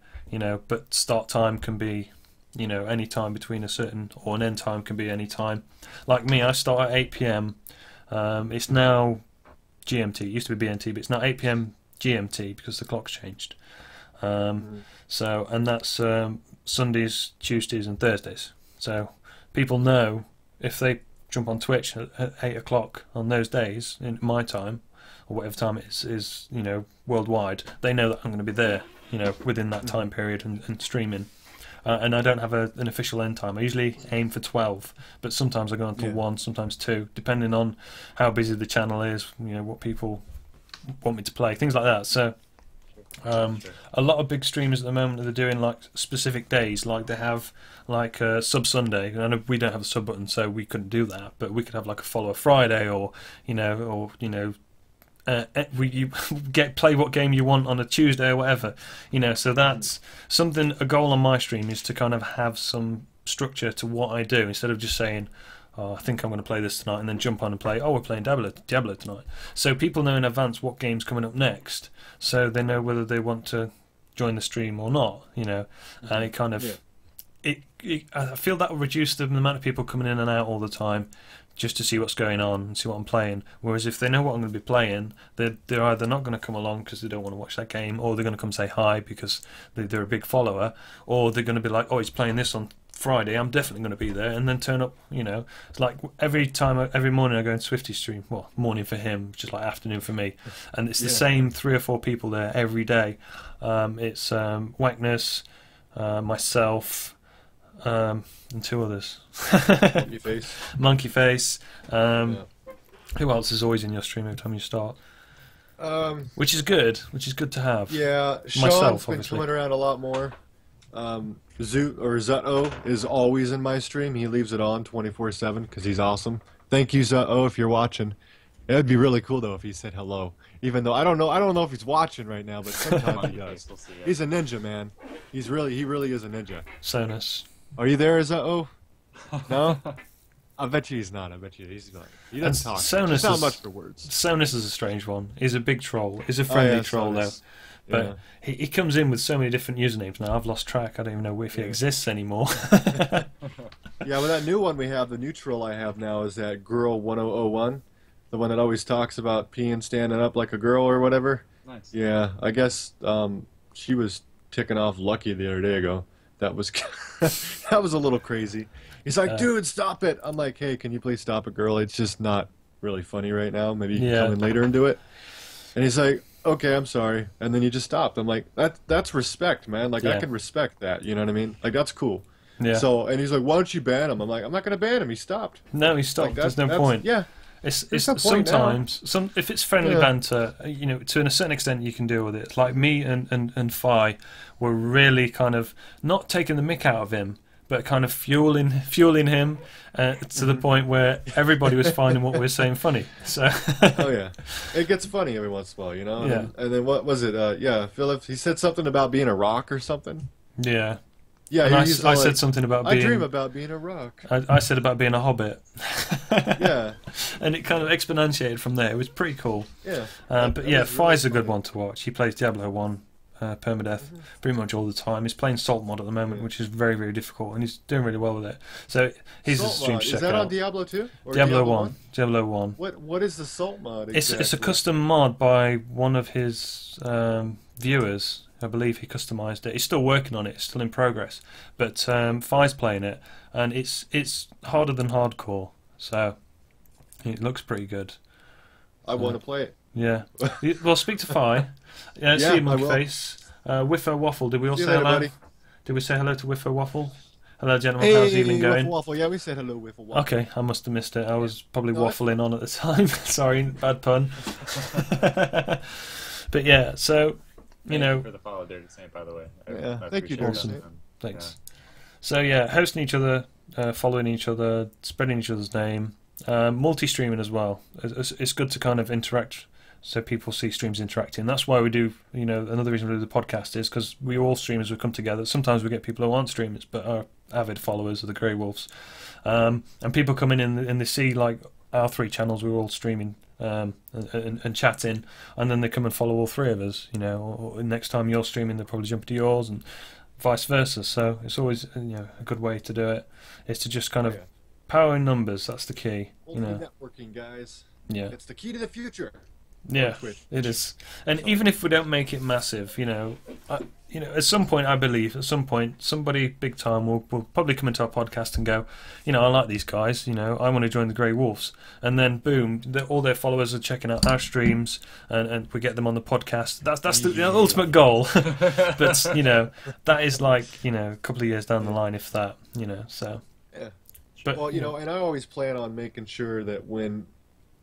but start time can be, any time between a certain, or an end time can be any time. Like me, I start at 8 p.m. It's now GMT. It used to be BNT, but it's now 8 p.m. GMT because the clock's changed. So, and that's Sundays, Tuesdays, and Thursdays. So people know if they jump on Twitch at 8 o'clock on those days in my time, or whatever time it is worldwide, they know that I'm going to be there, within that time period and streaming. And I don't have an official end time. I usually aim for 12, but sometimes I go until 1, sometimes 2, depending on how busy the channel is, what people want me to play, things like that. So a lot of big streamers at the moment, they're doing like specific days, like they have like Sub Sunday. I know we don't have a sub button, so we couldn't do that, but we could have like a Follower Friday, or you play what game you want on a Tuesday or whatever, so that's something. A goal on my stream is to kind of have some structure to what I do, instead of just saying, I think I'm going to play this tonight, and then jump on and play, we're playing Diablo tonight. So people know in advance what game's coming up next, so they know whether they want to join the stream or not, and it kind of I feel that will reduce the amount of people coming in and out all the time just to see what's going on and see what I'm playing. Whereas if they know what I'm going to be playing, they're either not going to come along because they don't want to watch that game, or they're going to come say hi because they're a big follower, or they're going to be like, he's playing this on Friday, I'm definitely going to be there, and then turn up. It's like every morning I go in Swifty stream, well, morning for him, just like afternoon for me, and it's the same 3 or 4 people there every day. It's Wackness, myself, and 2 others. Monkey Face. Who else is always in your stream every time you start? Which is good to have. Yeah, Myself, Sean's been obviously. coming around a lot more. Zutto is always in my stream. He leaves it on 24/7 because he's awesome. Thank you, Zutto, if you're watching. It'd be really cool though if he said hello. Even though I don't know if he's watching right now, but sometimes he does. He's a ninja, man. He really is a ninja. Sonus. Are you there, Zutto? No? I bet you he's not. I bet you he's not. He doesn't talk. Sonus It's not is- much for words. Sonus is a strange one. He's a big troll. He's a friendly troll Sonus. though. Yeah. But he comes in with so many different usernames now. I've lost track. I don't even know if he exists anymore. Yeah, well, that new one we have, the new troll I have now is that girl 1001, the one that always talks about peeing standing up like a girl or whatever. Nice. Yeah, I guess she was ticking off Lucky the other day ago. that was that was a little crazy. He's like, dude, stop it. I'm like, hey, can you please stop it, girl? It's just not really funny right now. Maybe you can come in later and do it. And he's like, okay, I'm sorry. And then you just stopped. I'm like, that's respect, man. Like, I can respect that. You know what I mean? Like, that's cool. Yeah. So, and he's like, why don't you ban him? I'm like, I'm not going to ban him. He stopped. No, he stopped. Like, there's no point. Yeah. It's sometimes if it's friendly banter, you know, to a certain extent you can deal with it. Like me and Fi were really kind of not taking the mick out of him, but kind of fueling him to the point where everybody was finding what we were saying funny. So oh yeah, it gets funny every once in a while, you know. Yeah. And then what was it? Philip, he said something about being a rock or something. Yeah. Yeah, I said something about being... I dream about being a rock. I said about being a hobbit. Yeah. And it kind of exponentiated from there. It was pretty cool. Yeah. But yeah, Fi's a good one to watch. He plays Diablo 1 permadeath pretty much all the time. He's playing Salt Mod at the moment, which is very, very difficult, and he's doing really well with it. So he's a stream to check out. Is that on Diablo 2? Or Diablo 1. Diablo 1. What is the Salt Mod exactly? It's a custom mod by one of his viewers. I believe he customized it. He's still working on it. It's still in progress. But Fi's playing it, and it's harder than hardcore. So it looks pretty good. I want to play it. Yeah. Well, speak to Fi. Yeah, see you, monkey face. Whiffer Waffle. Did we all say hello? Buddy. Did we say hello to Whiffer Waffle? Hello, gentlemen. Hey, how's the evening going? Waffle. Yeah, we said hello, Whiffer Waffle. Okay, I must have missed it. I was probably waffling on at the time. Sorry, bad pun. But yeah, so. You know, for the follow, Dirty Saint, by the way. Thank you, Dirty Saint. Thanks. So yeah, hosting each other, following each other, spreading each other's name, multi-streaming as well. It's good to kind of interact, so people see streams interacting. That's why we do. You know, another reason we do the podcast is because we all streamers would come together. Sometimes we get people who aren't streamers but are avid followers of the Greywolfz, and people come in and they see like our 3 channels. We're all streaming. And chatting, and then they come and follow all 3 of us. You know, or next time you're streaming, they'll probably jump to yours, and vice versa. So it's always a good way to do it. Is to just kind of power in numbers. That's the key. You know, networking, guys. Yeah, it's the key to the future. Yeah, it is. And even if we don't make it massive, you know, at some point, I believe, at some point, somebody big time will probably come into our podcast and go, you know, I like these guys, you know, I want to join the Greywolfz. And then, boom, all their followers are checking out our streams, and we get them on the podcast. That's the ultimate goal. But, you know, that is like, you know, a couple of years down the line, if that, you know, so. Yeah. But, well, you know, and I always plan on making sure that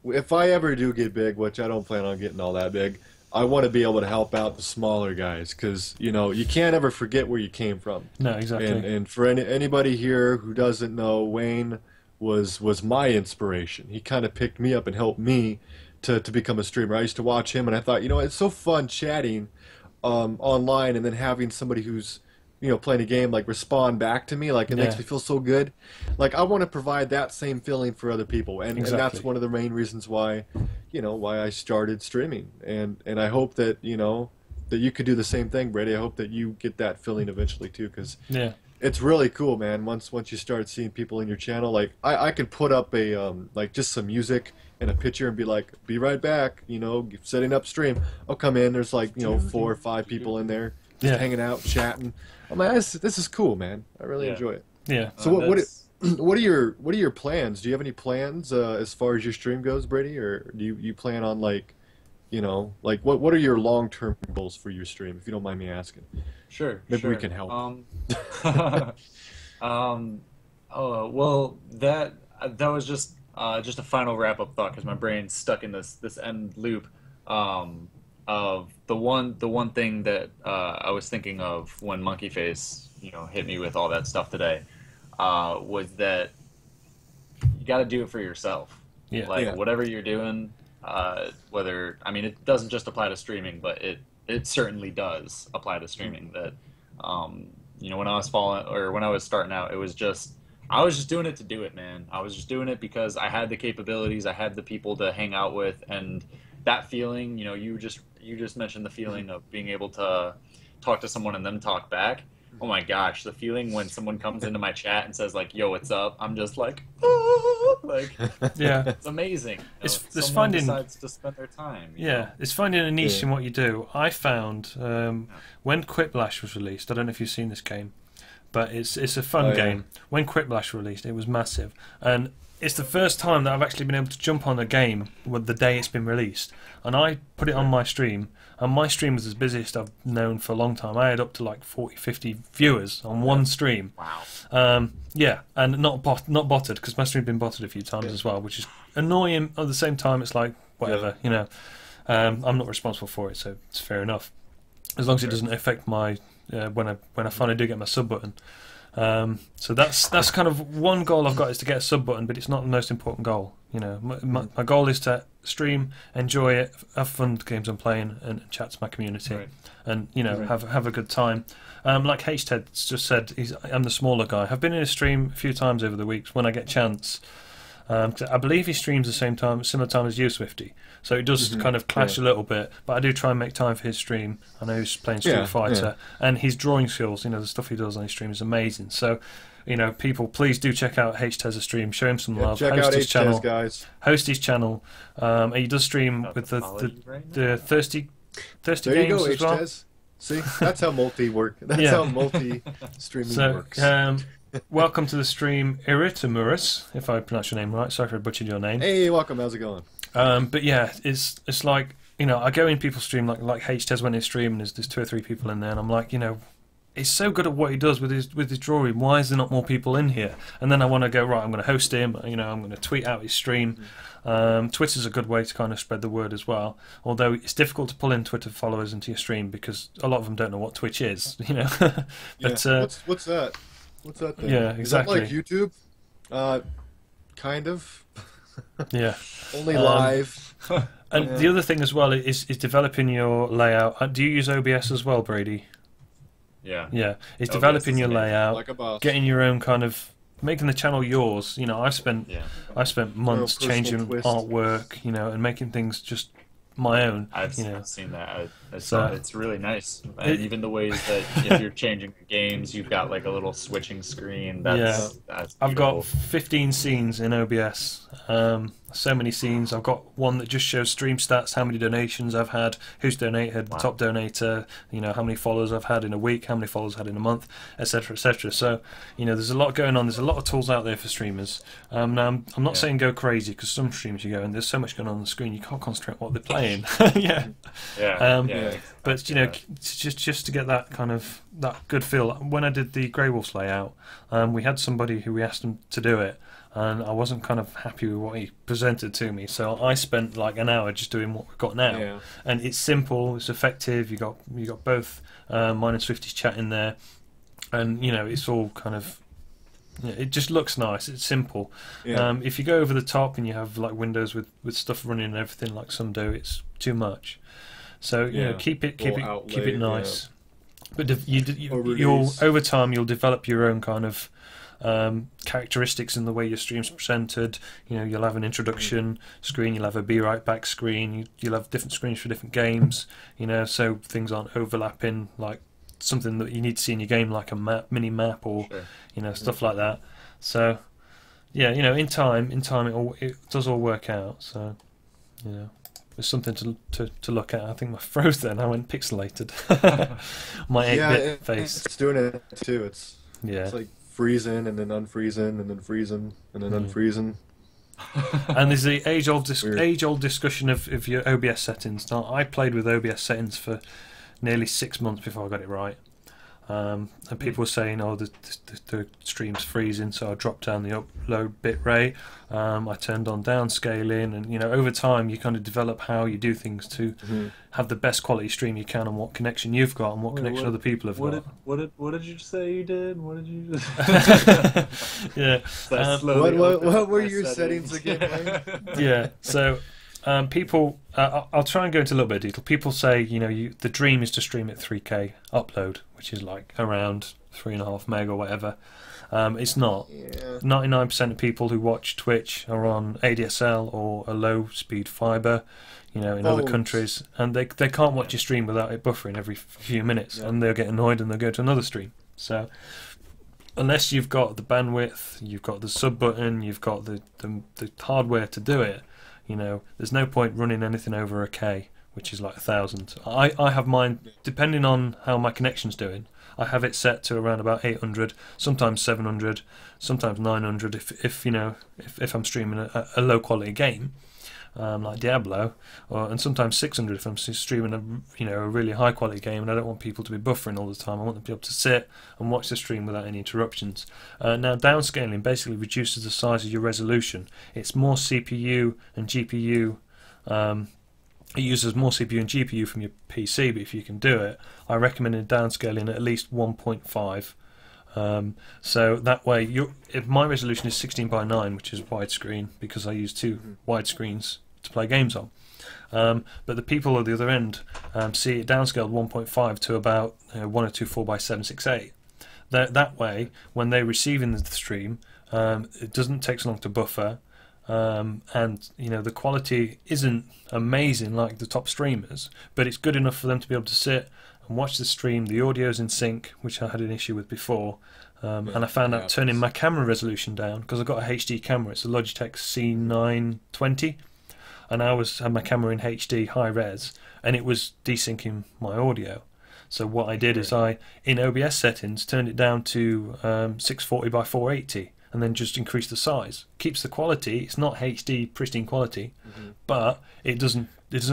if I ever do get big, which I don't plan on getting all that big, I want to be able to help out the smaller guys because, you know, you can't ever forget where you came from. No, exactly. And for anybody here who doesn't know, Wayne was my inspiration. He kind of picked me up and helped me to become a streamer. I used to watch him, and I thought, you know, it's so fun chatting online and then having somebody who's, you know, playing a game, like, respond back to me, like, it makes me feel so good. Like, I want to provide that same feeling for other people, and that's one of the main reasons why, you know, why I started streaming, and I hope that, you know, that you could do the same thing, Brady. I hope that you get that feeling eventually, too, because it's really cool, man, once you start seeing people in your channel. Like, I can put up a, like, just some music and a picture and be like, be right back, you know, setting up stream. I'll come in, there's, like, you know, 4 or 5 people in there, just hanging out, chatting. I'm like, this is cool, man. I really enjoy it. Yeah. So what are your plans? Do you have any plans as far as your stream goes, Brady, or do you plan on, like, you know, like what are your long-term goals for your stream, if you don't mind me asking? Sure. Maybe we can help. Oh well, that was just a final wrap-up thought because my brain's stuck in this end loop. Of the one thing that I was thinking of when Monkey Face, you know, hit me with all that stuff today, was that you got to do it for yourself. Yeah. Like whatever you're doing, whether, I mean, it doesn't just apply to streaming, but it certainly does apply to streaming. That you know, when I was starting out, I was just doing it to do it, man. I was just doing it because I had the capabilities, I had the people to hang out with, and that feeling, you know, you just mentioned the feeling of being able to talk to someone and them talk back. Oh my gosh, the feeling when someone comes into my chat and says like, "Yo, what's up?" I'm just like, oh, like, it's amazing. It's someone decides to spend their time. You know? It's finding a niche in what you do. I found when Quiplash was released. I don't know if you've seen this game, but it's a fun game. When Quiplash released, it was massive, and it's the first time that I've actually been able to jump on a game with the day it's been released, and I put it on my stream, and my stream was the busiest I've known for a long time. I had up to like 40, 50 viewers on one stream. Wow. Yeah, and not botted, because my stream's been botted a few times as well, which is annoying. At the same time, it's like whatever, you know. I'm not responsible for it, so it's fair enough, as long as it doesn't affect my when I finally do get my sub button. So that's kind of one goal I've got, is to get a sub button, but it's not the most important goal. You know, my goal is to stream, enjoy it, have fun with the games I'm playing, and chat to my community, and you know, have a good time. Like H-Ted's just said, I'm the smaller guy. I've been in a stream a few times over the weeks when I get a chance. I believe he streams the similar time as you, Swifty. So it does kind of clash a little bit, but I do try and make time for his stream. I know he's playing Street Fighter, and his drawing skills, you know, the stuff he does on his stream is amazing. So, you know, people, please do check out H-Tez's stream, show him some love, check host out his channel, guys. host his channel. He does stream with the thirsty there games you go, as well. H-Tez. See, that's how multi-work. That's how multi-streaming works. Welcome to the stream, Iritimurus, if I pronounce your name right. Sorry if I butchered your name. Hey, welcome. How's it going? But yeah, it's like, you know, I go in people's stream, like H-Tez when he's streaming, there's 2 or 3 people in there, and I'm like, you know, he's so good at what he does with his drawing. Why is there not more people in here? And then I want to go, right, I'm going to host him. You know, I'm going to tweet out his stream. Twitter's a good way to kind of spread the word as well. Although it's difficult to pull in Twitter followers into your stream because a lot of them don't know what Twitch is. You know, but what's that? What's that thing? Yeah, exactly. Is that like YouTube? Kind of. Yeah. Only live. And the other thing as well is developing your layout. Do you use OBS as well, Brady? Yeah. Yeah. It's OBS developing is your amazing. layout, Like a boss. getting your own kind of, making the channel yours. You know, I spent months personal changing twist. artwork, you know, and making things just my own. I've you know. seen that. So- It's really nice, and even the ways that if you're changing games, you've got like a little switching screen. That's I've got beautiful. 15 scenes in OBS. So many scenes. I've got one that just shows stream stats, how many donations I've had, who's donated, the top donator, you know, how many followers I've had in a week, how many followers I've had in a month, etc., etc. So, you know, there's a lot going on. There's a lot of tools out there for streamers. Now, I'm not saying go crazy, because some streams you go and there's so much going on the screen you can't concentrate on what they're playing. But you know, just to get that kind of that good feel. When I did the Greywolfz layout, we had somebody who we asked him to do it, and I wasn't kind of happy with what he presented to me, so I spent like an hour just doing what we've got now. And it's simple, it's effective. You got both mine and Swifty's chat in there, and you know, it's all kind of, you know, it just looks nice. It's simple. If you go over the top and you have like windows with stuff running and everything like some do, it's too much. So you know, keep it nice. But you'll over time you'll develop your own kind of characteristics in the way your stream's presented. You know, you'll have an introduction screen, you'll have a be right back screen, you'll have different screens for different games. You know, so things aren't overlapping, like something that you need to see in your game, like a mini map, or you know, stuff like that. So yeah, you know, in time it does all work out. So you know, there's something to look at. I think I froze then. I went pixelated. My 8-bit face. It's doing it too. It's it's like freezing and then unfreezing and then freezing and then unfreezing. And there's the age-old discussion of your OBS settings. Now, I played with OBS settings for nearly 6 months before I got it right. And people were saying, oh, the stream's freezing, so I dropped down the upload bit rate. I turned on downscaling, and you know, over time you kind of develop how you do things to have the best quality stream you can, and what connection you've got, and what connection other people have got. What did you say you did? What did you? What were your settings again? Yeah. So. People, I'll try and go into a little bit of detail. People say, you know, the dream is to stream at 3K upload, which is like around 3.5 meg or whatever. It's not. 99% of people who watch Twitch are on ADSL or a low-speed fiber, you know, in other countries, and they can't watch your stream without it buffering every few minutes, and they'll get annoyed and they'll go to another stream. So, unless you've got the bandwidth, you've got the sub button, you've got the hardware to do it, you know, there's no point running anything over a K which is like 1,000. I have mine, depending on how my connection's doing, I have it set to around about 800, sometimes 700, sometimes 900 if you know, if I'm streaming a low quality game. Like Diablo, and sometimes 600 if I'm streaming a really high quality game, and I don't want people to be buffering all the time. I want them to be able to sit and watch the stream without any interruptions. Now downscaling basically reduces the size of your resolution. It's more CPU and GPU. It uses more CPU and GPU from your PC, but if you can do it, I recommend downscaling at least 1.5. So that way, if my resolution is 16 by 9, which is widescreen, because I use two widescreens to play games on. But the people at the other end see it downscaled 1.5 to about 102.4 by 768. That way, when they're receiving the stream, it doesn't take so long to buffer, and the quality isn't amazing like the top streamers, but it's good enough for them to be able to sit and watch the stream. The audio's in sync, which I had an issue with before, and I found out turning my camera resolution down, because I've got a HD camera. It's a Logitech C920, and I had my camera in HD high res, and it was desyncing my audio. So what I did is in OBS settings, turned it down to 640 by 480, and then just increase the size. Keeps the quality. It's not HD pristine quality, but it doesn't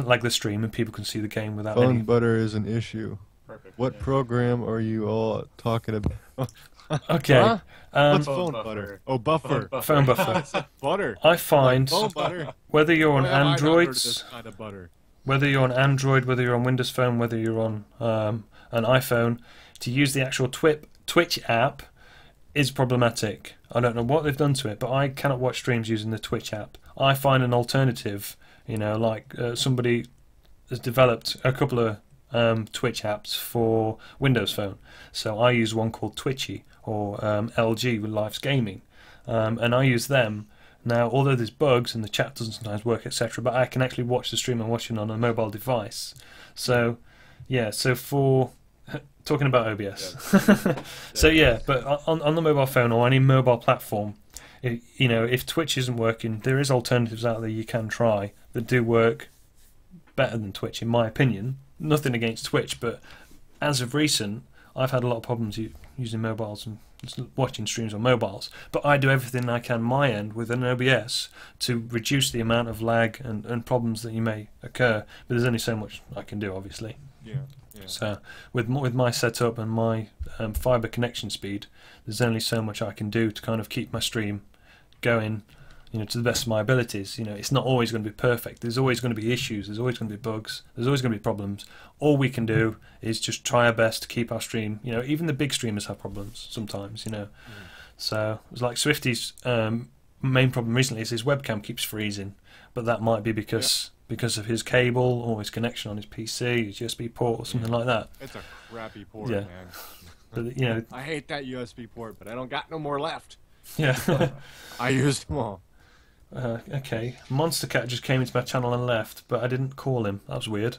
lag the stream, and people can see the game without Phone any. butter is an issue. Perfect. What program are you all talking about? Okay. Huh? What's Phone phone buffer. butter? Oh, buffer. Phone buffer. Butter. I find Phone butter. whether you're on Why have I not heard of Androids, this kind of butter? whether you're on Android, whether you're on Windows Phone, whether you're on an iPhone, to use the actual Twitch app is problematic. I don't know what they've done to it, but I cannot watch streams using the Twitch app. I find an alternative, somebody has developed a couple of Twitch apps for Windows Phone. So I use one called Twitchy, or LG with Life's Gaming, and I use them. Now, although there's bugs and the chat doesn't sometimes work, etc., but I can actually watch the stream I'm watching on a mobile device. So, for talking about OBS. But on the mobile phone or any mobile platform, if Twitch isn't working, there is alternatives out there you can try that do work better than Twitch, in my opinion. Nothing against Twitch, but as of recent, I've had a lot of problems using mobiles and watching streams on mobiles. But I do everything I can my end with an OBS to reduce the amount of lag and problems that you may occur. But there's only so much I can do, obviously. Yeah. So with my setup and my fiber connection speed, there's only so much I can do to kind of keep my stream going, to the best of my abilities. It's not always going to be perfect. There's always going to be issues. There's always going to be bugs. There's always going to be problems. All we can do is just try our best to keep our stream. Even the big streamers have problems sometimes. So it's like Swifty's main problem recently is his webcam keeps freezing, but that might be because of his cable or his connection on his PC, his USB port or something like that. It's a crappy port, Yeah. man. But I hate that USB port, but I don't got no more left. yeah. I used them all. Okay, Monster Cat just came into my channel and left, but I didn't call him. That was weird.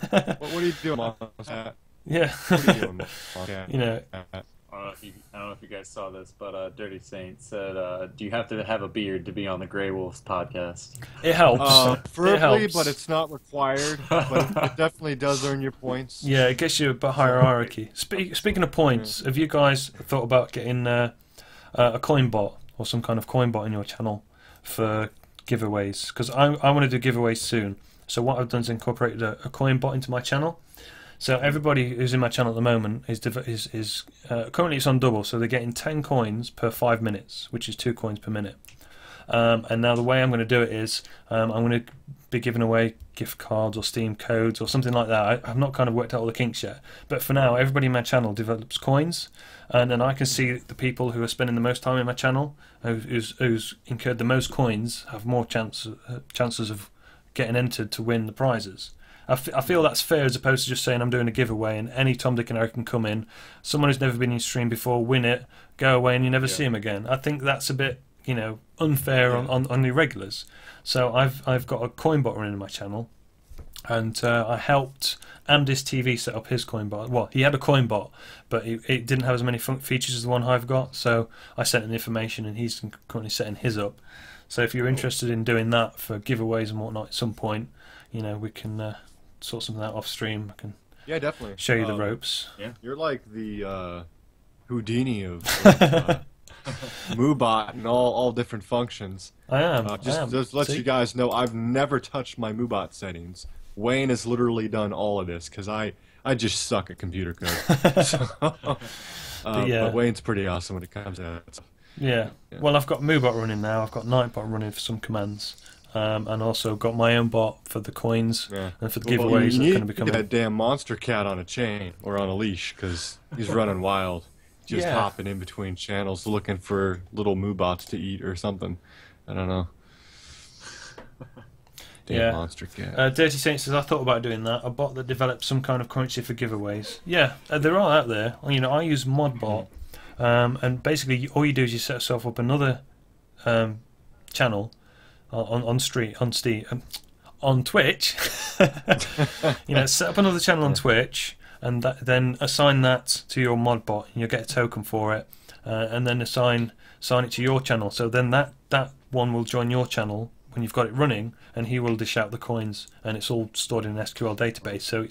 What are you doing, Monster? Yeah. What are you doing, Monster? I don't know if you guys saw this, but Dirty Saint said, "Do you have to have a beard to be on the Greywolfz podcast?" It helps. Preferably, it helps. but it's not required. But it definitely does earn you points. Yeah, it gets you a bit higher hierarchy. Speaking of points, have you guys thought about getting a coin bot or some kind of coin bot in your channel for giveaways? Because I want to do giveaways soon. So what I've done is incorporated a coin bot into my channel. So everybody who's in my channel at the moment is currently it's on double, so they're getting 10 coins per 5 minutes, which is 2 coins per minute. And now the way I'm going to do it is I'm going to be giving away gift cards or Steam codes or something like that. I've not kind of worked out all the kinks yet, but for now everybody in my channel develops coins, and then I can see the people who are spending the most time in my channel, who's incurred the most coins, have more chances of getting entered to win the prizes. I feel that's fair, as opposed to just saying I'm doing a giveaway and any Tom, Dick and Harry can come in, someone who's never been in stream before, win it, go away and you never see him again. I think that's a bit, unfair on the regulars. So I've got a coin bot running in my channel, and I helped Andis TV set up his coin bot. Well, he had a coin bot, but it didn't have as many features as the one I've got, so I sent him the information and he's currently setting his up. So if you're interested in doing that for giveaways and whatnot at some point, we can sort something out off stream. I can Yeah, definitely. show you the ropes. You're like the Houdini of Moobot and all different functions. I am. Just let you guys know, I've never touched my Moobot settings. Wayne has literally done all of this because I just suck at computer code. But Wayne's pretty awesome when it comes to that stuff. Yeah. Well, I've got Moobot running now. I've got Nightbot running for some commands. And also got my own bot for the coins and for the giveaways that are going to be coming. Get that damn monster cat on a chain or on a leash because he's running wild. Just hopping in between channels looking for little Moobots to eat or something. I don't know. Damn monster cat. Dirty Saint says, I thought about doing that. A bot that develops some kind of currency for giveaways. Yeah, they're all out there. You know, I use Modbot. And basically all you do is you set yourself up another channel on Twitch. You know, set up another channel on Twitch, and then assign that to your Modbot, and you'll get a token for it, and then assign it to your channel. So then that one will join your channel when you've got it running, and he will dish out the coins, and it's all stored in an SQL database. So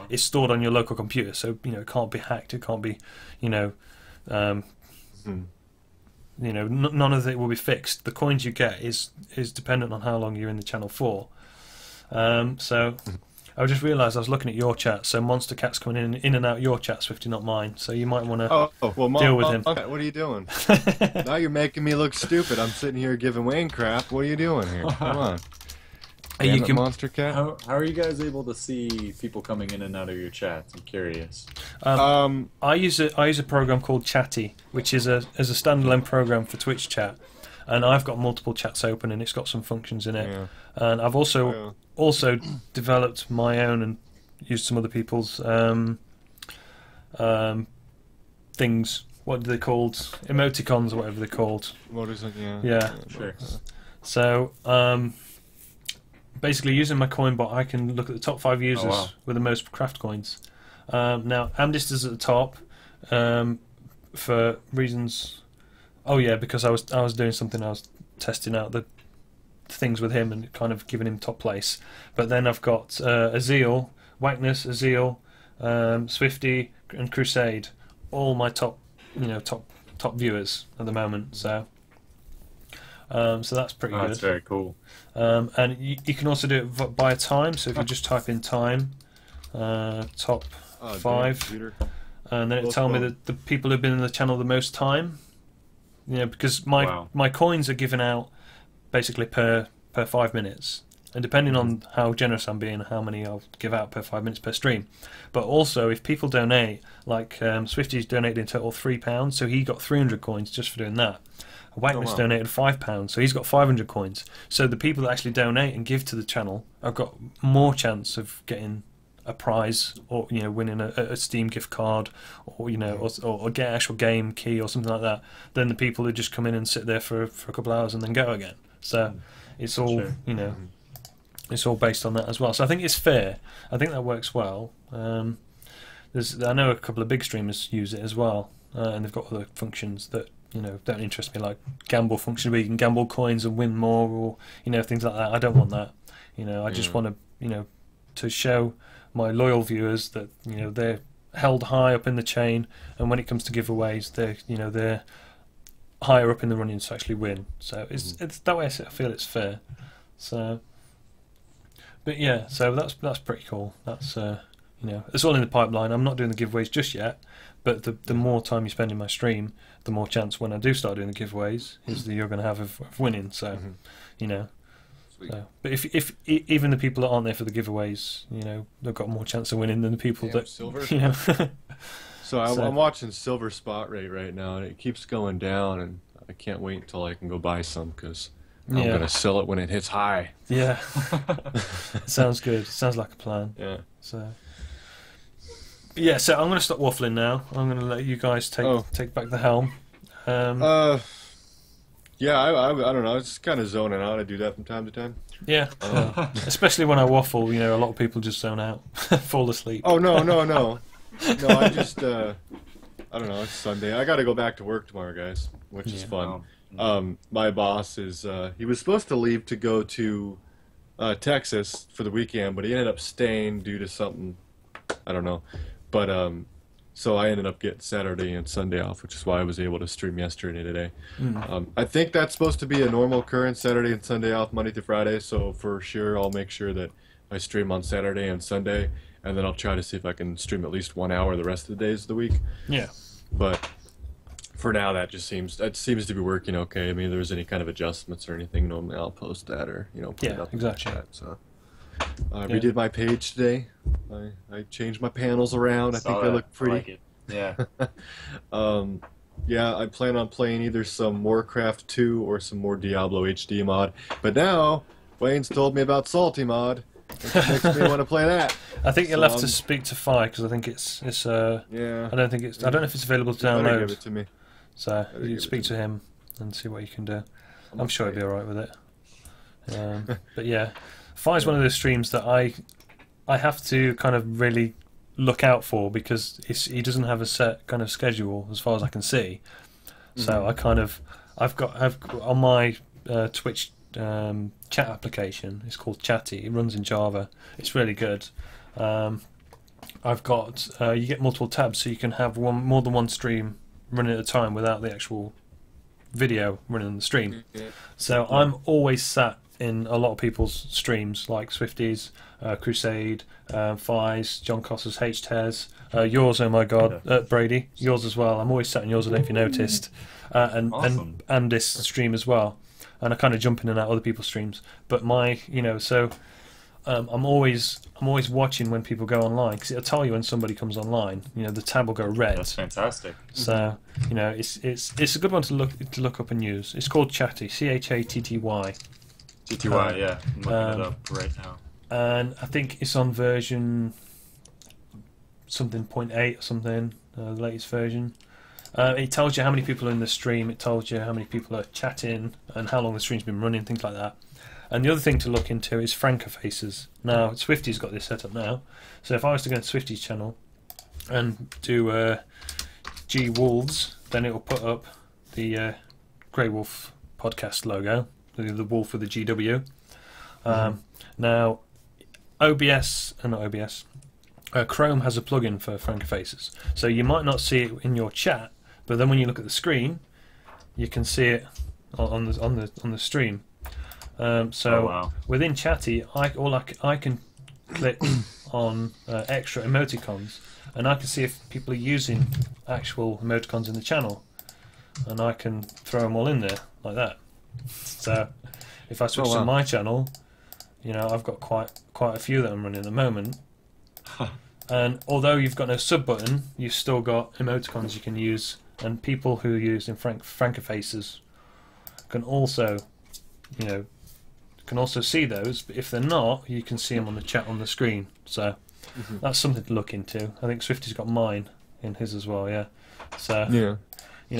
it's stored on your local computer. So you know it can't be hacked. It can't be, none of it will be fixed. The coins you get is dependent on how long you're in the channel for. So I just realised I was looking at your chat. So Monster Cat's coming in and out your chat, Swifty, not mine. So you might want to deal with him. What are you doing? Now you're making me look stupid. I'm sitting here giving Wayne crap. What are you doing here? Come on. You can, Monster Cat. How are you guys able to see people coming in and out of your chats? I'm curious. I use a program called Chatty, which is a standalone program for Twitch chat, and I've got multiple chats open, and it's got some functions in it. Yeah. And I've also developed my own and used some other people's things. What are they called? Emoticons or whatever they're called. What is it? Yeah. Sure. So. Basically, using my coin bot, I can look at the top 5 users with the most craft coins. Now, Amdist is at the top for reasons. Oh yeah, because I was doing something. I was testing out the things with him and kind of giving him top place. But then I've got Azeel, Wackness, Azeel, Swifty, and Crusade, all my top viewers at the moment. So that's pretty good. That's very cool. And you can also do it by time. So if you just type in time, top 5, and then it'll tell me that the people who've been in the channel the most time. You know, because my coins are given out basically per 5 minutes, and depending on how generous I'm being, how many I'll give out per 5 minutes per stream. But also, if people donate, like Swifty's donated in total £3, so he got 300 coins just for doing that. Wackness donated £5, so he's got 500 coins. So the people that actually donate and give to the channel have got more chance of getting a prize, or winning a Steam gift card, or or get an actual game key or something like that, than the people who just come in and sit there for a couple of hours and then go again. So it's all it's all based on that as well. So I think it's fair. I think that works well. I know a couple of big streamers use it as well, and they've got other functions that don't interest me, like gamble function where you can gamble coins and win more, or things like that. I don't want that. I just want to show my loyal viewers that they're held high up in the chain, and when it comes to giveaways, they're higher up in the running to actually win. So it's that way. I feel it's fair. So, but yeah, so that's pretty cool. That's it's all in the pipeline. I'm not doing the giveaways just yet, but the more time you spend in my stream, the more chance when I do start doing the giveaways is that you're going to have of winning. So, So, but if even the people that aren't there for the giveaways, they've got more chance of winning than the people that silver. So I'm watching silver spot rate right now, and it keeps going down, and I can't wait until I can go buy some because I'm gonna sell it when it hits high. Yeah, sounds good. Sounds like a plan. Yeah. So I'm gonna stop waffling now. I'm gonna let you guys take back the helm. Yeah, I don't know. It's just kind of zoning out. I do that from time to time. Yeah, especially when I waffle. A lot of people just zone out, fall asleep. Oh no! No, I just I don't know. It's Sunday. I got to go back to work tomorrow, guys, which is fun. My boss is he was supposed to leave to go to Texas for the weekend, but he ended up staying due to something I don't know. But so I ended up getting Saturday and Sunday off, which is why I was able to stream yesterday and today. I think that's supposed to be a normal occurrence, Saturday and Sunday off, Monday through Friday. So for sure, I'll make sure that I stream on Saturday and Sunday, and then I'll try to see if I can stream at least 1 hour the rest of the days of the week. Yeah. But for now, that seems to be working okay. I mean, if there's any kind of adjustments or anything, normally I'll post that or put it up in the exactly. chat. So I redid my page today. I changed my panels around. I think they look pretty. I like it. Yeah. Yeah, I plan on playing either some Warcraft 2 or some more Diablo HD mod. But now Wayne's told me about Salty mod, which makes me want to play that. I think you'll have to speak to Fi because I think it's yeah. I don't know if it's available to Better download. give it to me. So you can speak to him and see what you can do. I'm sure he'll be alright with it. But yeah, Fi's one of those streams that I have to kind of really look out for because he doesn't have a set kind of schedule as far as I can see. So I've got on my Twitch chat application. It's called Chatty. It runs in Java. It's really good. I've got you get multiple tabs, so you can have more than one stream running at a time without the actual video running on the stream. So I'm always sat in a lot of people's streams, like Swifties, Crusade, Fies, John Costas, H-Tears, yours, oh my god, Brady, yours as well. I'm always sat in yours, I don't know if you noticed, Awesome. and this stream as well. And I kind of jump in and out of other people's streams. But I'm always watching when people go online because it'll tell you when somebody comes online. The tab will go red. That's fantastic. So it's a good one to look up and use. It's called Chatty, ChatTY. TTY, yeah. I'm looking it up right now. And I think it's on version something 0.8 or something, the latest version. It tells you how many people are in the stream. It tells you how many people are chatting and how long the stream's been running, things like that. And the other thing to look into is Francofaces. Now, Swifty's got this set up now. So if I was to go to Swifty's channel and do Greywolfz, then it will put up the Greywolf podcast logo, the wolf with the GW. Now, Chrome has a plugin for Francofaces. So you might not see it in your chat, but then when you look at the screen, you can see it on the stream. Within Chatty, I can click on extra emoticons, and I can see if people are using actual emoticons in the channel, and I can throw them all in there like that. So if I switch to my channel, I've got quite a few that I'm running at the moment. And although you've got no sub button, you've still got emoticons you can use, and people who use in Francofaces can also, see those. But if they're not, you can see them on the chat on the screen. So that's something to look into. I think Swifty's got mine in his as well. Yeah. So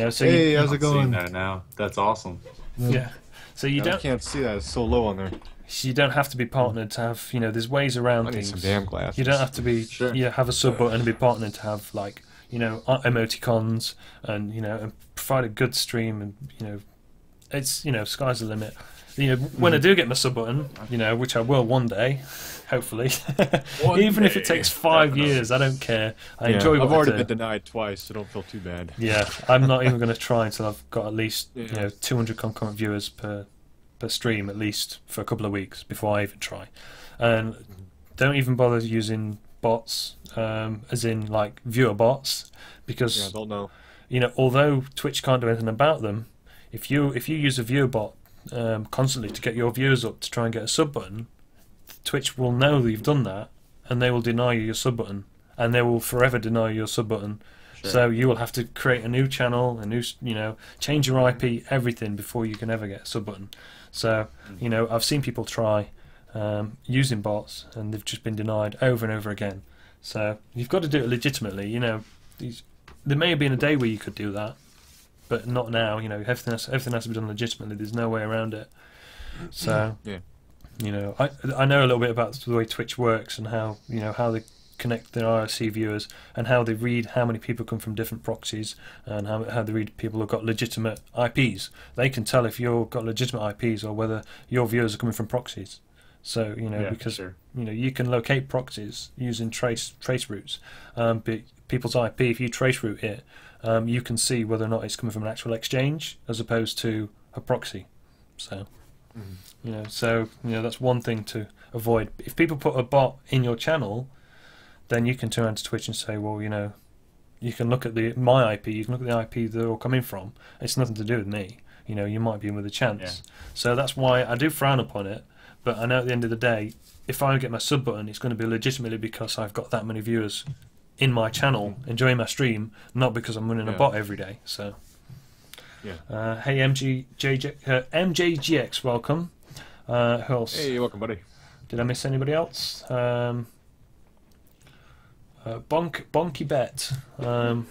So hey, how's it going? Seeing that now. That's awesome. Yeah. So you I can't see that. It's so low on there. You don't have to be partnered to have, there's ways around I need things. some damn glasses. You don't have to be, have a sub button and be partnered to have emoticons and and provide a good stream and it's sky's the limit. When I do get my sub button, which I will one day, hopefully, even if it takes 5 years, I don't care. I enjoy. I've already been denied twice, so don't feel too bad. Yeah, I'm not even going to try until I've got at least 200 concurrent viewers per stream at least for a couple of weeks before I even try. And don't even bother using bots, as in like viewer bots, because don't know. Although Twitch can't do anything about them, if you use a viewer bot constantly to get your viewers up to try and get a sub button, Twitch will know that you've done that, and they will deny you your sub button, and they will forever deny you your sub button. So you will have to create a new channel, change your IP, everything before you can ever get a sub button. So, I've seen people try using bots, and they've just been denied over and over again. So you've got to do it legitimately. There may have been a day where you could do that, but not now. Everything has to be done legitimately. There's no way around it. So, I know a little bit about the way Twitch works and how how they connect their IRC viewers and how they read how many people come from different proxies and how they read people who've got legitimate IPs. They can tell if you've got legitimate IPs or whether your viewers are coming from proxies. So because sure. you can locate proxies using trace routes, but people's IP, if you trace route it, you can see whether or not it's coming from an actual exchange as opposed to a proxy. So that's one thing to avoid. If people put a bot in your channel, then you can turn around to Twitch and say, well, you can look at my IP, you can look at the IP they're all coming from. It's nothing to do with me. You might be in with a chance. Yeah. So that's why I do frown upon it. But I know at the end of the day, if I get my sub button, it's going to be legitimately because I've got that many viewers in my channel enjoying my stream, not because I'm running a bot every day. So, hey MJGX, welcome. Who else? Hey, welcome, buddy. Did I miss anybody else? Bonky Bet. I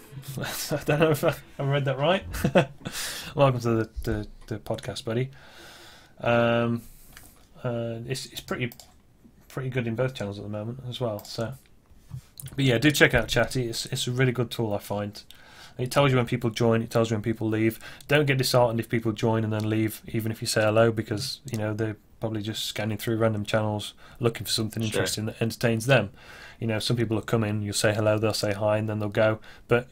don't know if I read that right. Welcome to the podcast, buddy. It's pretty good in both channels at the moment as well. So, but yeah, do check out Chatty. It's a really good tool, I find. It tells you when people join. It tells you when people leave. Don't get disheartened if people join and then leave, even if you say hello, because they're probably just scanning through random channels looking for something interesting that entertains them. Some people will come in, you'll say hello, they'll say hi, and then they'll go. But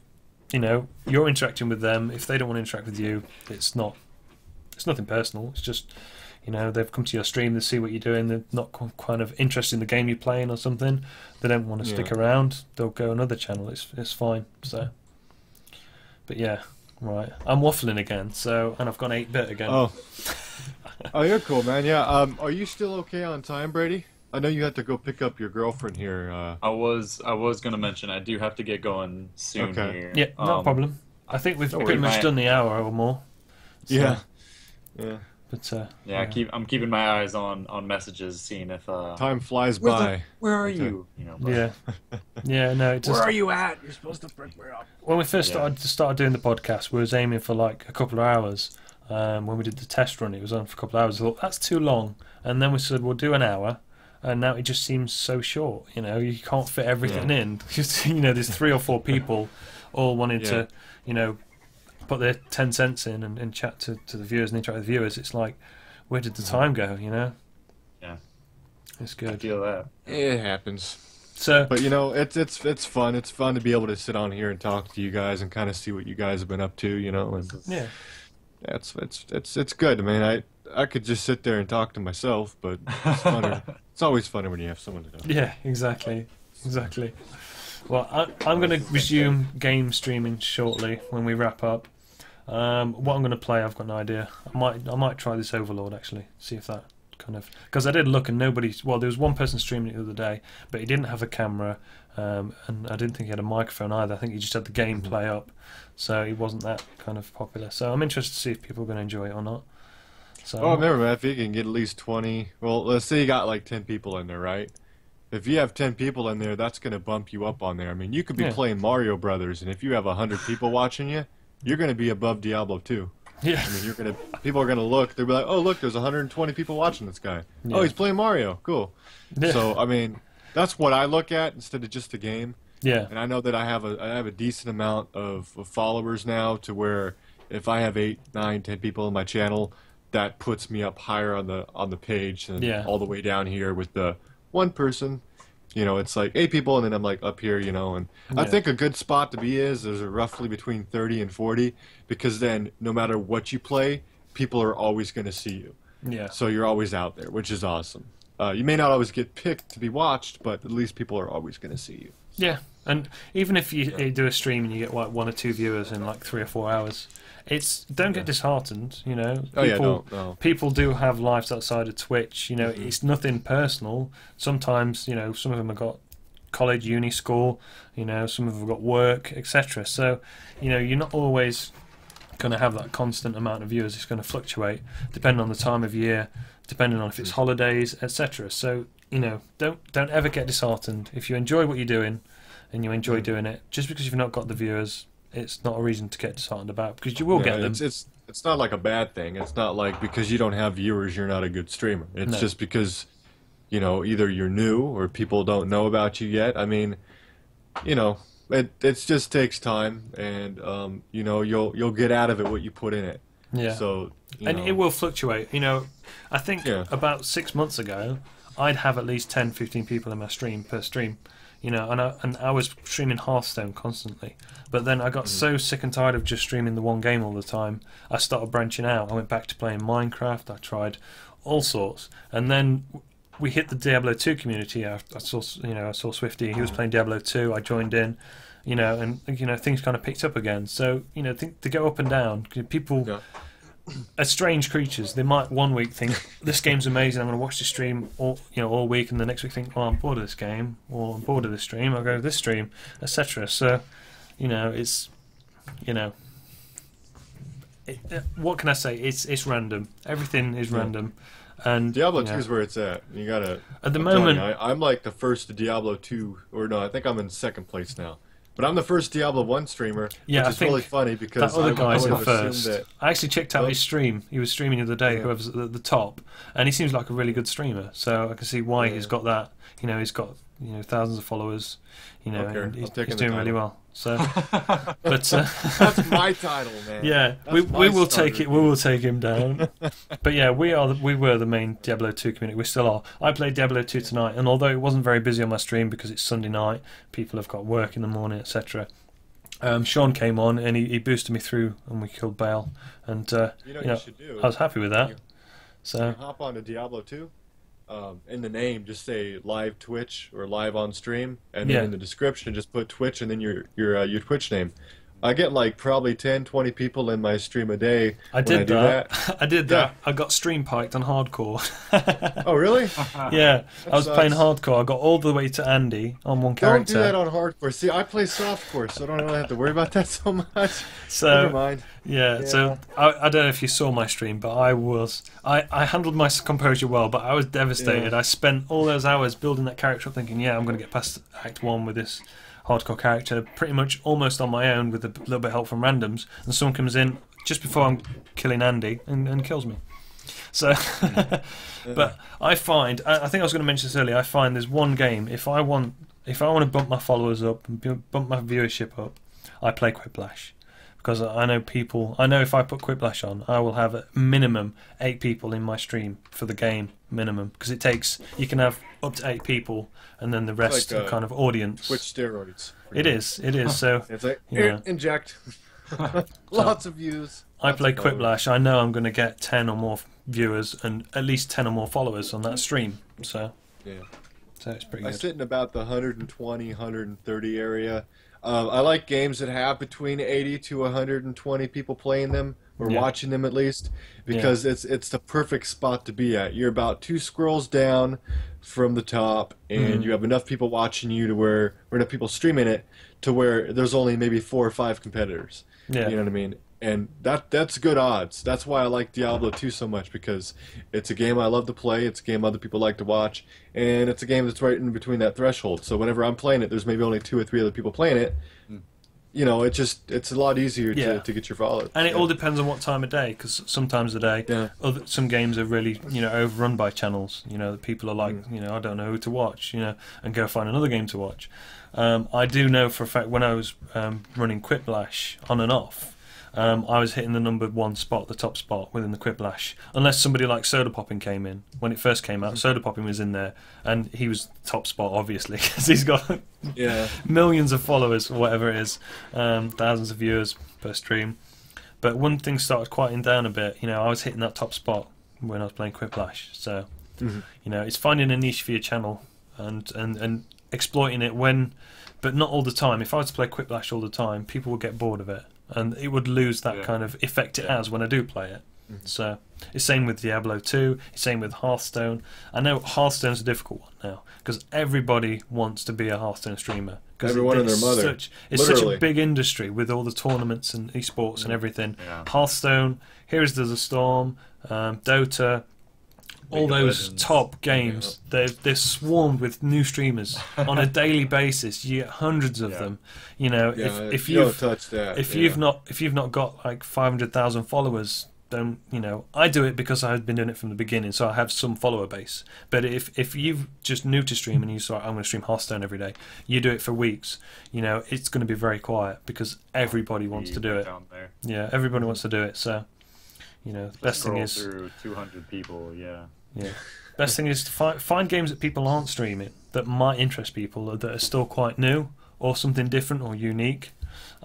you're interacting with them. If they don't want to interact with you, it's nothing personal. It's just they've come to your stream, they see what you're doing, they're not kind of interested in the game you're playing or something, they don't want to stick around, they'll go another channel. It's fine. So, but yeah, right, I'm waffling again, and I've gone 8-bit again. Oh, you're cool, man. Yeah. Are you still okay on time, Brady? I know you had to go pick up your girlfriend here. I was gonna mention I do have to get going soon here. Yeah, no problem. I think we've pretty much done the hour or more. So. Yeah. But I'm keeping my eyes on messages, seeing if time flies by. Where are you? Yeah. No. It just, where are you at? You're supposed to bring me up. When we first started doing the podcast, we was aiming for like a couple of hours. When we did the test run, it was on for a couple of hours. I thought that's too long, and then we said we'll do an hour. And now it just seems so short. You can't fit everything in. Just, there's 3 or 4 people all wanting to, put their 10 cents in and chat to the viewers and interact with the viewers. It's like, where did the time go? Yeah, it's good. I feel that. It happens. So, but it's fun. It's fun to be able to sit on here and talk to you guys and kind of see what you guys have been up to. And it's good. I mean, I could just sit there and talk to myself, but it's funner. It's always funner when you have someone to talk to. Yeah, exactly. Well, I'm going to resume game streaming shortly when we wrap up. What I'm going to play, I've got no idea. I might try this Overlord actually, see if that kind of, because I did look and there was one person streaming it the other day, but he didn't have a camera, and I didn't think he had a microphone either. I think he just had the gameplay up, so he wasn't that kind of popular. So I'm interested to see if people are going to enjoy it or not. So, remember, man, if you can get at least 20, well, let's say you got like 10 people in there, right? If you have 10 people in there, that's going to bump you up on there. I mean, you could be playing Mario Brothers, and if you have 100 people watching you, you're going to be above Diablo 2. Yeah. I mean, people are going to look, they'll be like, oh, look, there's 120 people watching this guy. Yeah. Oh, he's playing Mario. Cool. Yeah. So, I mean, that's what I look at instead of just a game. Yeah. And I know that I have a decent amount of followers now, to where if I have 8, 9, 10 people in my channel, that puts me up higher on the page and all the way down here with the one person. It's like 8 people, and then I'm like up here, and I think a good spot to be is roughly between 30 and 40, because then no matter what you play, people are always going to see you. Yeah. So you're always out there, which is awesome. You may not always get picked to be watched, but at least people are always going to see you. Yeah, and even if you do a stream and you get like 1 or 2 viewers in like 3 or 4 hours, don't get disheartened. People do have lives outside of Twitch. It's nothing personal. Sometimes some of them have got college, uni, school. Some of them have got work, etc. So you're not always going to have that constant amount of viewers. It's going to fluctuate depending on the time of year, depending on if it's holidays, etc. So don't ever get disheartened. If you enjoy what you're doing and you enjoy doing it, just because you've not got the viewers, it's not a reason to get disheartened about, because you will get them. It's not like a bad thing. It's not like because you don't have viewers you're not a good streamer. It's just because either you're new or people don't know about you yet. I mean, it just takes time, and you'll get out of it what you put in it. Yeah. So it will fluctuate. I think about 6 months ago, I'd have at least 10, 15 people in my stream per stream. And I was streaming Hearthstone constantly, but then I got so sick and tired of just streaming the one game all the time. I started branching out. I went back to playing Minecraft. I tried all sorts, and then we hit the Diablo 2 community. I saw Swifty. He was playing Diablo 2. I joined in, and things kind of picked up again. So they go up and down. People. Yeah. Are strange creatures. They might one week think this game's amazing, I'm going to watch the stream all week, and the next week think, I'm bored of this game, or I'm bored of this stream, I'll go to this stream, etc. So, it's what can I say? It's random. Everything is random, and Diablo 2 is where it's at. You gotta. At the moment, I'm like the first to Diablo 2, or no, I think I'm in second place now. But I'm the first Diablo 1 streamer, which is really funny because that other guy's in first. I actually checked out his stream. He was streaming the other day, whoever's at the top, and he seems like a really good streamer. So I can see why he's got that. He's got thousands of followers. And he's doing really well. So, but that's my title, man. Yeah, we will take it. We will take him down. But yeah, we were the main Diablo 2 community. We still are. I played Diablo 2 tonight, and although it wasn't very busy on my stream because it's Sunday night, people have got work in the morning, etc. Sean came on and he boosted me through, and we killed Bale. And you should do. I was happy with that. You hop on to Diablo 2. In the name, just say live Twitch or live on stream, and then in the description, just put Twitch and then your Twitch name. I get like probably 10, 20 people in my stream a day. I did that. I did that. I got stream piked on hardcore. Oh, really? Yeah. I was playing hardcore. I got all the way to Andy on one character. Don't do that on hardcore. See, I play softcore, so I don't really have to worry about that so much. So, never mind. Yeah, so I don't know if you saw my stream, but I handled my composure well, but I was devastated. I spent all those hours building that character up thinking, I'm going to get past Act 1 with this hardcore character pretty much almost on my own with a little bit of help from randoms, and someone comes in just before I'm killing Andy and kills me. So but I think I was going to mention this earlier, I find there's one game, if I want to bump my followers up and bump my viewership up, I play Quiplash. Because I know if I put Quiplash on, I will have a minimum 8 people in my stream for the game, minimum. Because you can have up to 8 people, and then the rest are kind of audience. Twitch steroids. It is. So it's like, inject. Lots of views. I play Quiplash. I know I'm going to get 10 or more viewers and at least 10 or more followers on that stream. So it's pretty good. I sit in about the 120, 130 area. I like games that have between 80 to 120 people playing them, or watching them at least, because it's the perfect spot to be at. You're about 2 scrolls down from the top, and you have enough people watching you to or enough people streaming it to where there's only maybe 4 or 5 competitors. Yeah. You know what I mean? And that's good odds. That's why I like Diablo 2 so much, because it's a game I love to play, it's a game other people like to watch, and it's a game that's right in between that threshold. So whenever I'm playing it, there's maybe only 2 or 3 other people playing it. It's a lot easier to get your followers. And it all depends on what time of day, because sometimes of the day, some games are really overrun by channels. That people are like, I don't know who to watch, and go find another game to watch. I do know for a fact when I was running Quiplash on and off, I was hitting the number 1 spot, the top spot within the Quiplash. Unless somebody like Soda Popping came in. When it first came out, Soda Popping was in there, and he was top spot, obviously, because he's got millions of followers, or whatever it is, thousands of viewers per stream. But when things started quieting down a bit, I was hitting that top spot when I was playing Quiplash. So, it's finding a niche for your channel and exploiting it but not all the time. If I was to play Quiplash all the time, people would get bored of it. And it would lose that kind of effect it has when I do play it. So it's same with Diablo 2. It's same with Hearthstone. I know Hearthstone's a difficult one now because everybody wants to be a Hearthstone streamer. Everyone and their mother. It's such a big industry with all the tournaments and esports and everything. Yeah. Hearthstone, Heroes of the Storm, Dota. All those top games, they're swarmed with new streamers on a daily basis. You get hundreds of them. If you've not got like 500,000 followers, don't I do it because I've been doing it from the beginning, so I have some follower base. But if you've just new to stream and you say I'm going to stream Hearthstone every day, you do it for weeks. It's going to be very quiet because everybody wants to do it. Yeah, everybody wants to do it. So the best thing is through 200 people. Yeah. Best thing is to find games that people aren't streaming that might interest people, or that are still quite new, or something different or unique.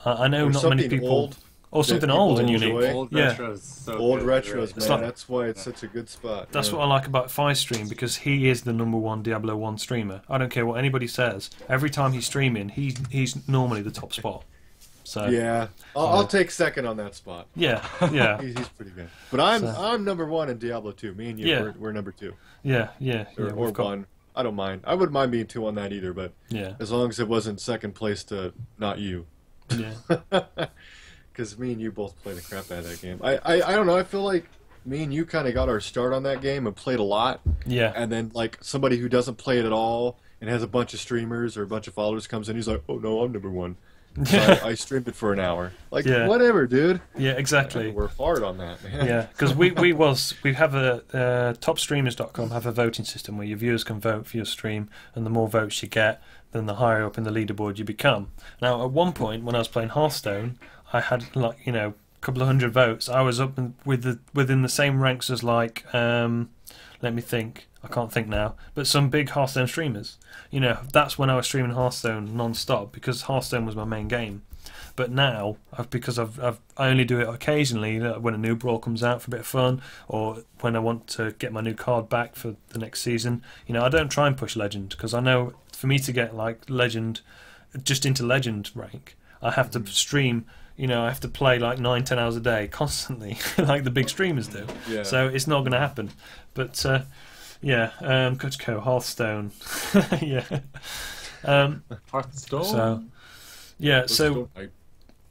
I know Or not many something people. old Or that something people old and enjoy. unique. Old Yeah. retros. So old good, retros, right? man. like- That's why it's such a good spot. That's yeah. what I like about Firestream, because he is the #1 Diablo 1 streamer. I don't care what anybody says. Every time he's streaming, he's normally the top spot. So Yeah, I'll take second on that spot. yeah, yeah, He's pretty good. But I'm So- I'm #1 in Diablo 2. Me and you, Yeah. we're number 2 yeah. or We've got 1. I don't mind. I wouldn't mind being 2 on that either. But yeah, as long as it wasn't second place to not you. yeah. Because me and you both played the crap out of that game. I don't know. I feel like me and you kind of got our start on that game and played a lot. Yeah, And then like somebody who doesn't play it at all and has a bunch of streamers or a bunch of followers comes in, he's like, "Oh no, I'm #1." So I streamed it for an hour. Like Yeah. whatever, dude. yeah, I exactly. work hard on that, man. Yeah, because we have a topstreamers.com have a voting system where your viewers can vote for your stream, and the more votes you get, then the higher up in the leaderboard you become. Now, at one point when I was playing Hearthstone, I had like a couple of hundred votes. I was up within the same ranks as like let me think. I can't think now, but some big Hearthstone streamers. That's when I was streaming Hearthstone non-stop, because Hearthstone was my main game. But now, because I only do it occasionally, when a new brawl comes out for a bit of fun, or when I want to get my new card back for the next season. I don't try and push Legend, because I know for me to get like Legend, just into Legend rank, I have to stream. I have to play like 9-10 hours a day constantly, like the big streamers do. Yeah. So it's not going to happen. But yeah, good to go Hearthstone. Yeah. Hearthstone. So yeah, so I-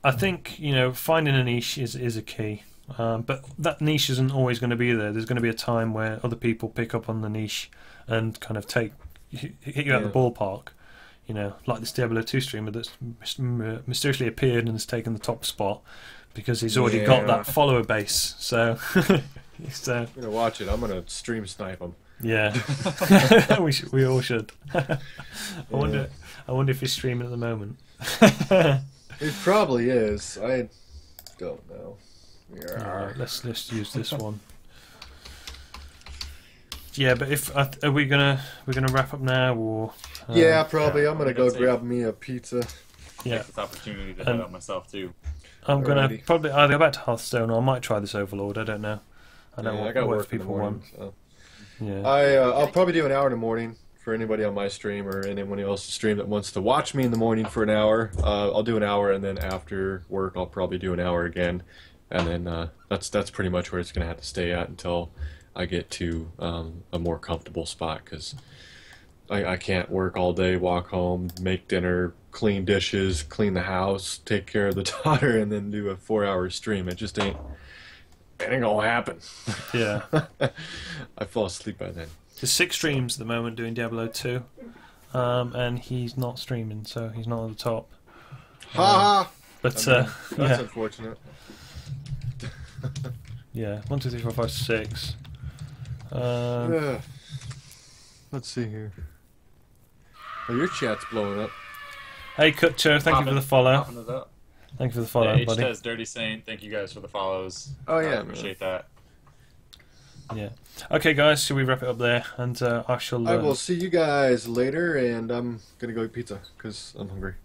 I think finding a niche is a key, but that niche isn't always going to be there. There's going to be a time where other people pick up on the niche and kind of hit you out the ballpark. Like this Diablo 2 streamer that's mysteriously appeared and has taken the top spot because he's already got Yeah. that follower base. So, I'm gonna watch it. I'm gonna stream snipe him. yeah, we all should. I wonder if he's streaming at the moment. It probably is. I don't know. Alright, let's use this one. Yeah, but are we gonna wrap up now, or Yeah, probably. yeah, I'm gonna I go think that's grab me a pizza. yeah, Take this opportunity to head out myself too. I'm gonna Alrighty. probably either go back to Hearthstone, or I might try this Overlord. I don't know. I don't Yeah, know I got what work in the people morning. want. So. Yeah, I'll probably do an hour in the morning for anybody on my stream or anyone else's stream that wants to watch me in the morning for an hour. I'll do an hour, and then after work I'll probably do an hour again, and then that's pretty much where it's gonna have to stay at until I get to a more comfortable spot, because I can't work all day, walk home, make dinner, clean dishes, clean the house, take care of the daughter, and then do a 4-hour stream. It just ain't gonna happen. yeah. I fall asleep by then. There's 6 streams at the moment doing Diablo 2, and he's not streaming, so he's not at the top. Ha ha! But That's yeah, unfortunate. yeah. 1, 2, 3, 4, 5, 6. Yeah. Let's see here. Oh, your chat's blowing up. Hey, Kutcho, thank you for the follow. Popping it up. Thank you for the follow, H buddy. says Dirty Saint. Thank you guys for the follows. Oh, I yeah, appreciate that. Yeah. Okay, guys, shall we wrap it up there? And I shall. I will see you guys later, and I'm gonna go eat pizza because I'm hungry.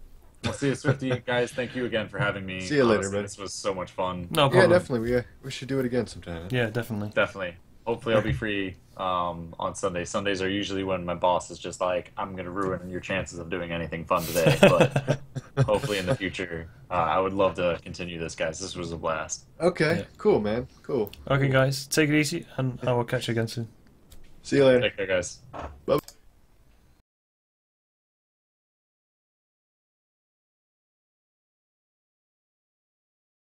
We'll see you, Swifty. Guys, thank you again for having me. See you later, Honestly, man. This was so much fun. No Yeah, problem. definitely. We should do it again sometime. Yeah, definitely. Definitely. Hopefully, I'll be free on Sunday. Sundays are usually when my boss is just like, I'm going to ruin your chances of doing anything fun today. But hopefully in the future, I would love to continue this, guys. This was a blast. Okay. Yeah. Cool, man. Cool. Okay, guys, take it easy, and I will catch you again soon. See you later. Take care, guys. Bye.